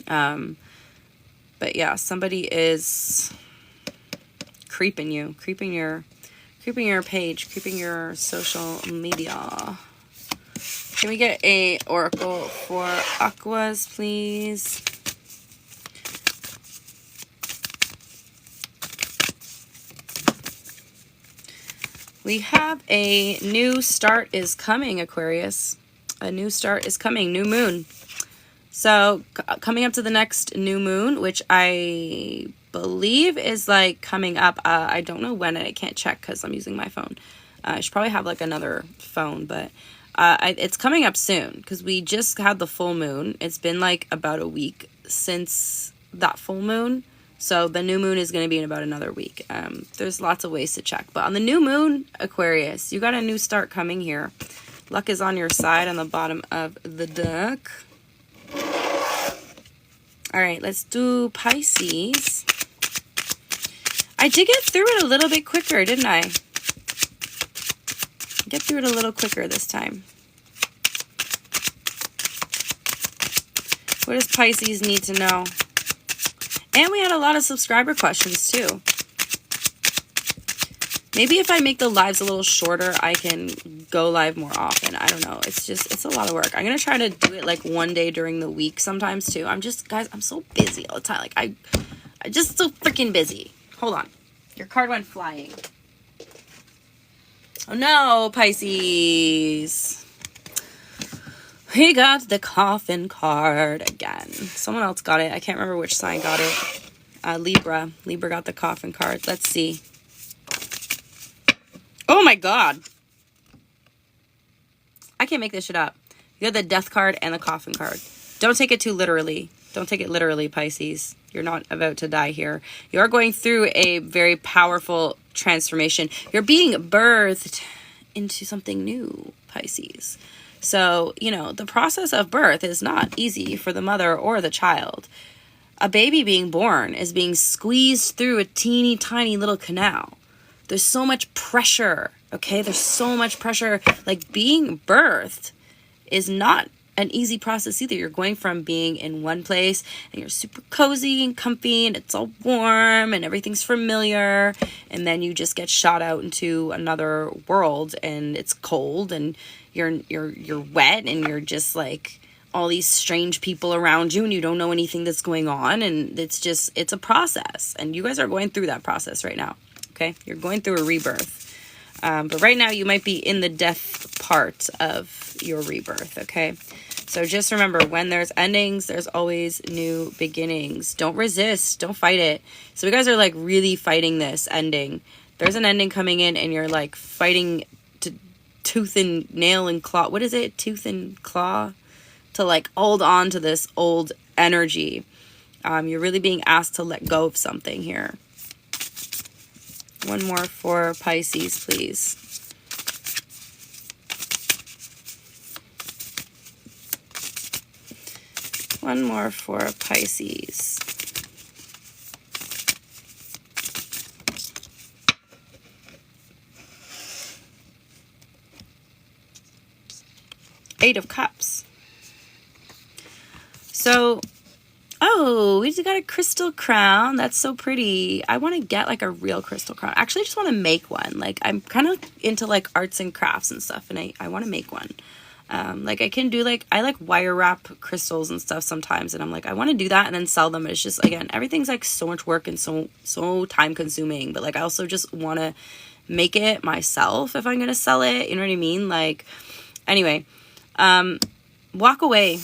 But yeah, somebody is creeping you, creeping your page, creeping your social media. Can we get a oracle for Aquas, please? We have a new start is coming, Aquarius. A new start is coming, new moon. So coming up to the next new moon, which I believe is like coming up. I don't know when, and I can't check because I'm using my phone. I should probably have like another phone, but it's coming up soon because we just had the full moon. It's been like about a week since that full moon. So the new moon is going to be in about another week. There's lots of ways to check. But on the new moon, Aquarius, you got a new start coming here. Luck is on your side on the bottom of the deck. All right, let's do Pisces. I did get through it a little bit quicker, didn't I? Get through it a little quicker this time. What does Pisces need to know? And we had a lot of subscriber questions too. Maybe if I make the lives a little shorter, I can go live more often. I don't know. It's a lot of work. I'm going to try to do it like one day during the week sometimes too. Guys, I'm so busy all the time. Like I just so freaking busy. Hold on. Your card went flying. Oh no, Pisces. We got the coffin card again. Someone else got it. I can't remember which sign got it. Libra. Libra got the coffin card. Let's see. Oh my god. I can't make this shit up. You got the death card and the coffin card. Don't take it too literally. Don't take it literally, Pisces. You're not about to die here. You are going through a very powerful transformation. You're being birthed into something new, Pisces. So, you know, the process of birth is not easy for the mother or the child. A baby being born is being squeezed through a teeny tiny little canal. There's so much pressure, okay? There's so much pressure. Like, being birthed is not an easy process either. You're going from being in one place and you're super cozy and comfy and it's all warm and everything's familiar, and then you just get shot out into another world and it's cold and you're wet and you're just like all these strange people around you and you don't know anything that's going on, and it's a process, and you guys are going through that process right now. Okay, you're going through a rebirth, but right now you might be in the death part of your rebirth. Okay, so just remember, when there's endings, there's always new beginnings. Don't resist, don't fight it. So you guys are like really fighting this ending. There's an ending coming in and you're like fighting to tooth and nail and claw. What is it? Tooth and claw? To like hold on to this old energy. You're really being asked to let go of something here. One more for Pisces, please. One more for Pisces. Eight of Cups. So, oh, we just got a crystal crown. That's so pretty. I want to get like a real crystal crown. Actually, I just want to make one. Like, I'm kind of into like arts and crafts and stuff, and I want to make one. Like I can do like, I like wire wrap crystals and stuff sometimes, and I'm like, I want to do that and then sell them. It's just, again, everything's like so much work and so time consuming, but like I also just want to make it myself if I'm going to sell it. You know what I mean? Like, anyway, walk away.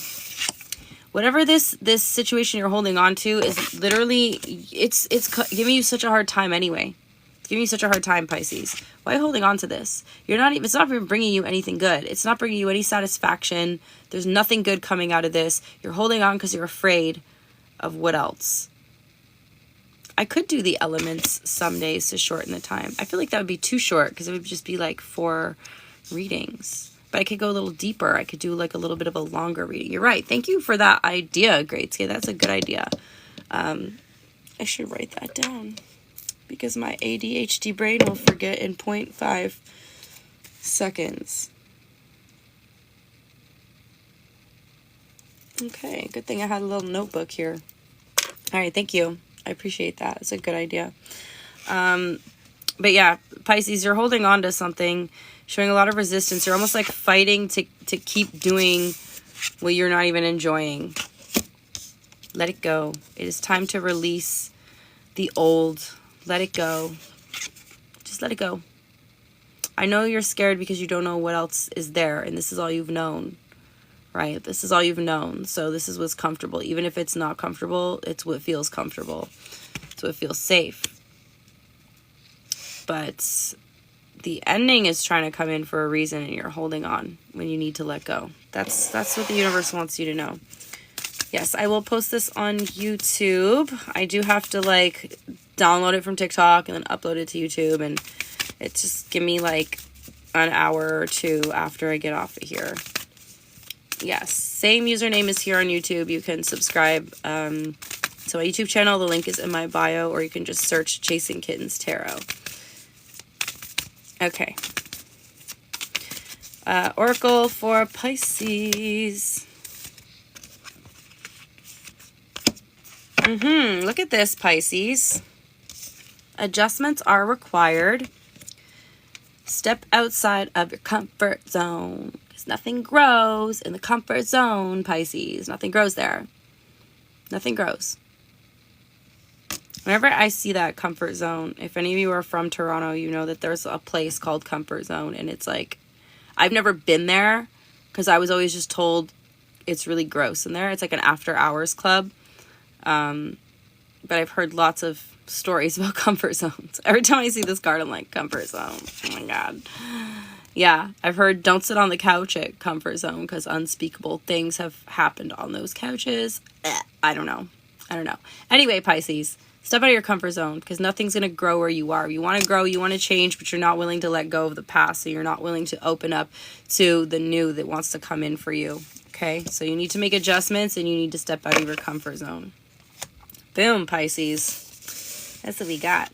Whatever this situation you're holding on to is literally, it's giving you such a hard time anyway. It's giving you such a hard time, Pisces. Why are you holding on to this? It's not even bringing you anything good. It's not bringing you any satisfaction. There's nothing good coming out of this. You're holding on because you're afraid of what else? I could do the elements some days to shorten the time. I feel like that would be too short because it would just be like 4 readings. But I could go a little deeper. I could do like a little bit of a longer reading. You're right. Thank you for that idea, Greatske. That's a good idea. I should write that down, because my ADHD brain will forget in 0.5 seconds. Okay, good thing I had a little notebook here. All right, thank you. I appreciate that. It's a good idea. But yeah, Pisces, you're holding on to something, showing a lot of resistance. You're almost like fighting to keep doing what you're not even enjoying. Let it go. It is time to release the old. Let it go. Just let it go. I know you're scared because you don't know what else is there, and this is all you've known, right? This is all you've known. So this is what's comfortable. Even if it's not comfortable, it's what feels comfortable. It's what feels safe. But the ending is trying to come in for a reason, and you're holding on when you need to let go. That's what the universe wants you to know. Yes, I will post this on YouTube. I do have to like download it from TikTok and then upload it to YouTube, and it just give me like an hour or 2 after I get off of here. Yes, same username is here on YouTube. You can subscribe to my YouTube channel. The link is in my bio, or you can just search Chasing Kittens Tarot. Okay. Oracle for Pisces. Look at this, Pisces. Adjustments are required. Step outside of your comfort zone, because nothing grows in the comfort zone, Pisces. Nothing grows there. Nothing grows. Whenever I see that comfort zone, if any of you are from Toronto, you know that there's a place called Comfort Zone, and it's like, I've never been there because I was always just told it's really gross in there. It's like an after hours club. But I've heard lots of stories about comfort zones. Every time I see this card, I'm like, comfort zone. Oh my God. Yeah, I've heard don't sit on the couch at comfort zone because unspeakable things have happened on those couches. I don't know. Anyway, Pisces, step out of your comfort zone, because nothing's going to grow where you are. You want to grow, you want to change, but you're not willing to let go of the past. So you're not willing to open up to the new that wants to come in for you. Okay, so you need to make adjustments, and you need to step out of your comfort zone. Boom, Pisces. That's what we got.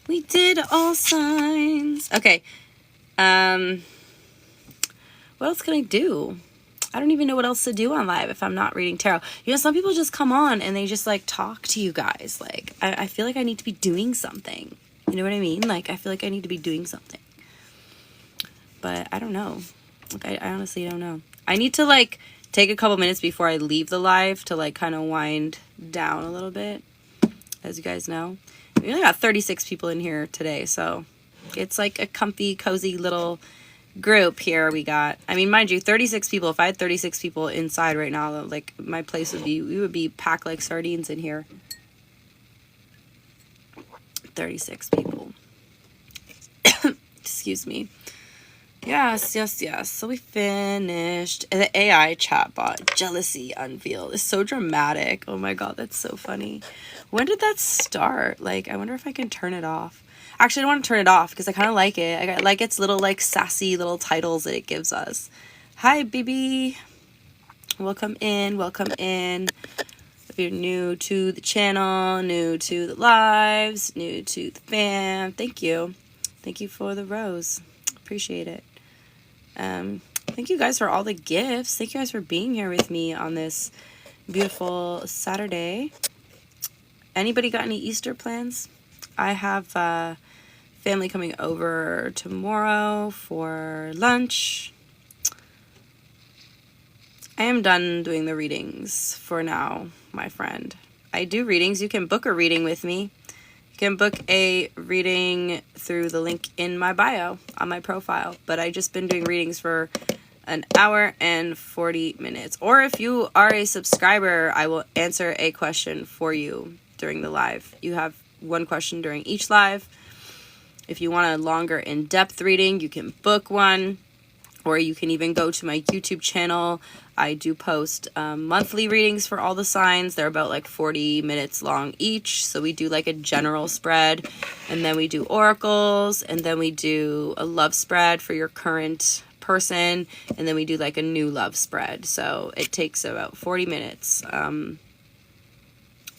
We did all signs. Okay. What else can I do? I don't even know what else to do on live if I'm not reading tarot. You know, some people just come on and they just like talk to you guys. Like, I feel like I need to be doing something. You know what I mean? Like, I feel like I need to be doing something. But I don't know. Like, I honestly don't know. I need to like take a couple minutes before I leave the live to like kind of wind down a little bit, as you guys know. We only got 36 people in here today, so it's like a comfy, cozy little group here we got. I mean, mind you, 36 people. If I had 36 people inside right now, like my place would be, we would be packed like sardines in here. 36 people. Excuse me. Yes. So we finished. The AI chatbot, jealousy unveiled. It's so dramatic. Oh my God, that's so funny. When did that start? Like, I wonder if I can turn it off. Actually, I don't want to turn it off because I kind of like it. I like its little, like, sassy little titles that it gives us. Hi, baby. Welcome in. If you're new to the channel, new to the lives, new to the fam, thank you. Thank you for the rose. Appreciate it. Thank you guys for all the gifts. Thank you guys for being here with me on this beautiful Saturday. Anybody got any Easter plans? I have family coming over tomorrow for lunch. I am done doing the readings for now, my friend. I do readings. You can book a reading with me. You can book a reading through the link in my bio on my profile. But I just been doing readings for an hour and 40 minutes. Or if you are a subscriber, I will answer a question for you during the live. You have one question during each live. If you want a longer in-depth reading, you can book one. Or you can even go to my YouTube channel. I do post monthly readings for all the signs. They're about like 40 minutes long each. So we do like a general spread. And then we do oracles. And then we do a love spread for your current person. And then we do like a new love spread. So it takes about 40 minutes.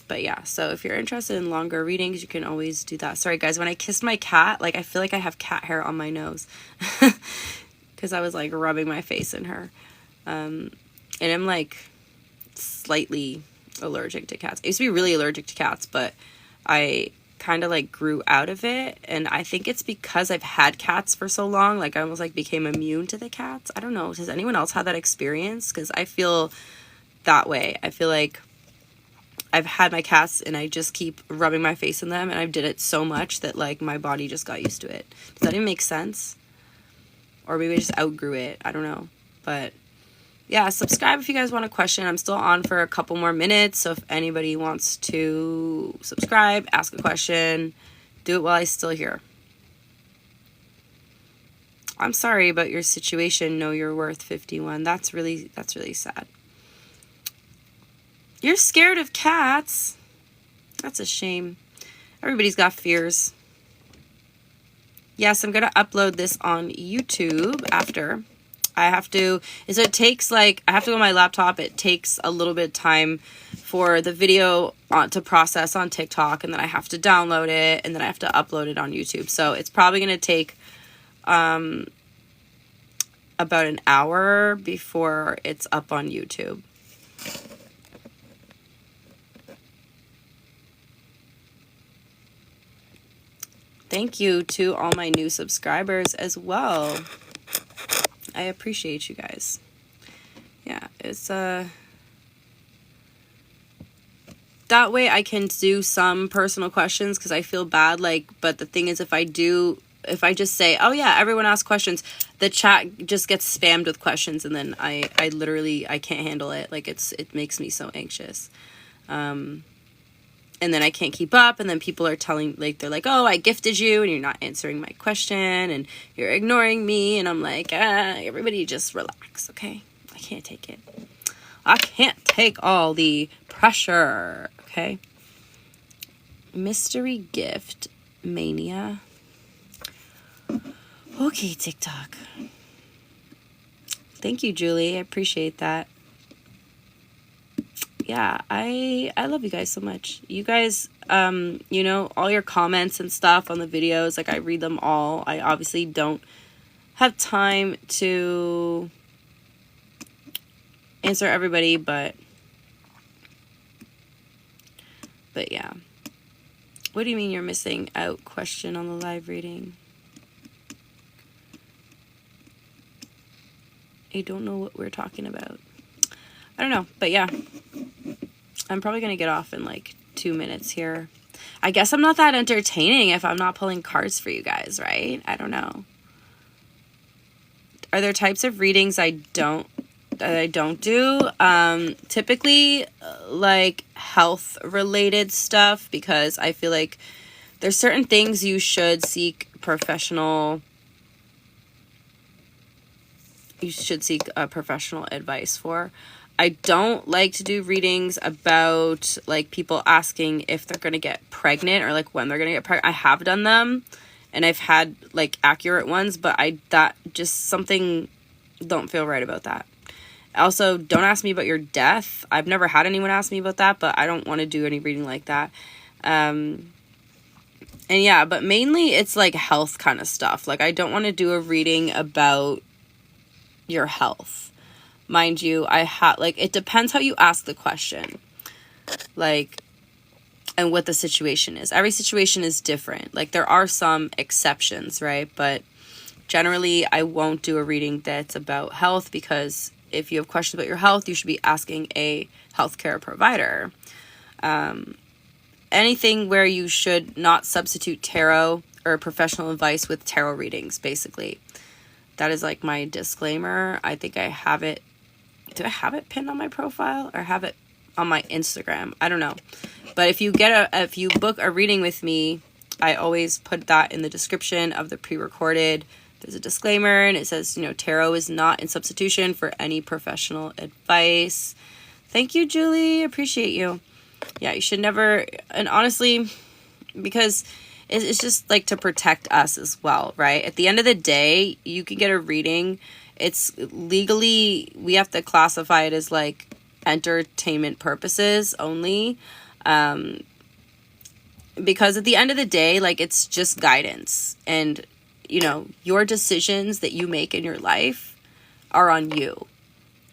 But yeah, so if you're interested in longer readings, you can always do that. Sorry guys, when I kissed my cat, like I feel like I have cat hair on my nose. Because I was like rubbing my face in her. And I'm like slightly allergic to cats. I used to be really allergic to cats, but I kind of like grew out of it. And I think it's because I've had cats for so long. Like I almost like became immune to the cats. I don't know. Has anyone else had that experience? Because I feel that way. I feel like I've had my cats and I just keep rubbing my face in them. And I did it so much that like my body just got used to it. Does that even make sense? Or maybe I just outgrew it. I don't know. But yeah, subscribe if you guys want a question. I'm still on for a couple more minutes. So if anybody wants to subscribe, ask a question, do it while I'm still here. I'm sorry about your situation. Know your worth, 51. That's really sad. You're scared of cats. That's a shame. Everybody's got fears. Yes, I'm going to upload this on YouTube after. I have to go on my laptop. It takes a little bit of time for the video to process on TikTok, and then I have to download it, and then I have to upload it on YouTube. So it's probably going to take about an hour before it's up on YouTube. Thank you to all my new subscribers as well. I appreciate you guys. Yeah, it's that way I can do some personal questions because I feel bad, like, but the thing is if I just say, oh yeah, everyone asks questions, the chat just gets spammed with questions, and then I literally can't handle it. Like it makes me so anxious. And then I can't keep up, and then people are telling, like, they're like, oh, I gifted you, and you're not answering my question, and you're ignoring me, and I'm like, everybody just relax, okay? I can't take it. I can't take all the pressure, okay? Mystery gift mania. Okay, TikTok. Thank you, Julie. I appreciate that. Yeah, I love you guys so much. You guys, you know, all your comments and stuff on the videos, like I read them all. I obviously don't have time to answer everybody, but yeah. What do you mean you're missing out? Question on the live reading. I don't know what we're talking about. I don't know, but yeah. I'm probably going to get off in like 2 minutes here. I guess I'm not that entertaining if I'm not pulling cards for you guys, right? I don't know. Are there types of readings I don't do? Typically like health related stuff, because I feel like there's certain things you should seek professional advice for. I don't like to do readings about like people asking if they're going to get pregnant or like when they're going to get pregnant. I have done them and I've had like accurate ones, but something don't feel right about that. Also, don't ask me about your death. I've never had anyone ask me about that, but I don't want to do any reading like that. And yeah, but mainly it's like health kind of stuff. Like I don't want to do a reading about your health. Mind you, it depends how you ask the question, like, and what the situation is. Every situation is different. Like, there are some exceptions, right? But generally, I won't do a reading that's about health, because if you have questions about your health, you should be asking a healthcare provider. Anything where you should not substitute tarot or professional advice with tarot readings, basically. That is like my disclaimer. I think I have it. Do I have it pinned on my profile or have it on my Instagram? I don't know. But if you book a reading with me, I always put that in the description of the pre-recorded. There's a disclaimer and it says, tarot is not in substitution for any professional advice. Thank you, Julie. Appreciate you. Yeah, you should never, and honestly, because it's just like to protect us as well, right? At the end of the day, you can get a reading. It's legally, we have to classify it as like entertainment purposes only. Because at the end of the day, like it's just guidance, and your decisions that you make in your life are on you.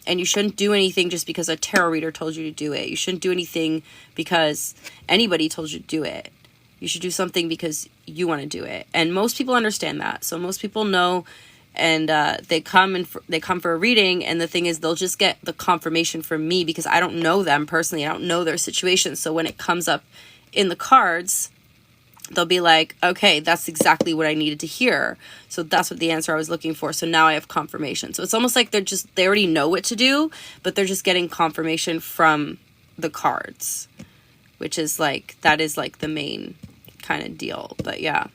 And you shouldn't do anything just because a tarot reader told you to do it. You shouldn't do anything because anybody told you to do it. You should do something because you want to do it. And most people understand that. So most people know, and they come for a reading, and the thing is they'll just get the confirmation from me because I don't know them personally. I don't know their situation. So when it comes up in the cards, they'll be like, okay, that's exactly what I needed to hear. So that's what the answer I was looking for. So now I have confirmation. So it's almost like they already know what to do, but they're just getting confirmation from the cards, which is like, that is like the main kind of deal. But yeah.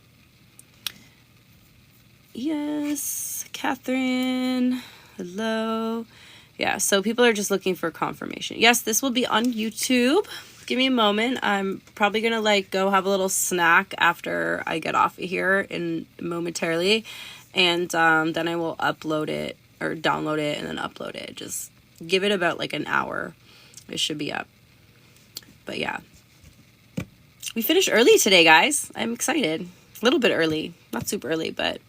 Yes, Catherine. Hello. Yeah, so people are just looking for confirmation. Yes, this will be on YouTube. Give me a moment. I'm probably gonna like go have a little snack after I get off of here momentarily, and then I will upload it or download it and then upload it. Just give it about like an hour. It should be up. But yeah, we finished early today, guys. I'm excited. A little bit early, not super early, but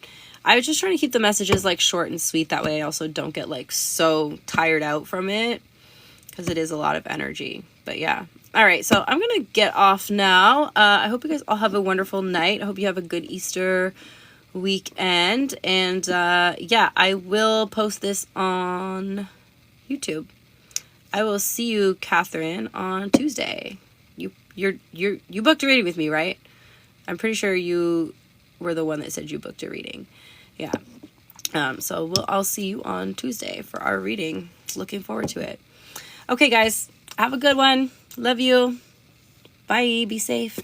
I was just trying to keep the messages like short and sweet. That way I also don't get like so tired out from it, because it is a lot of energy. But yeah. All right, so I'm going to get off now. I hope you guys all have a wonderful night. I hope you have a good Easter weekend. And yeah, I will post this on YouTube. I will see you, Catherine, on Tuesday. You booked a reading with me, right? I'm pretty sure you were the one that said you booked a reading. Yeah. So I'll see you on Tuesday for our reading. Looking forward to it. Okay, guys, have a good one. Love you. Bye. Be safe.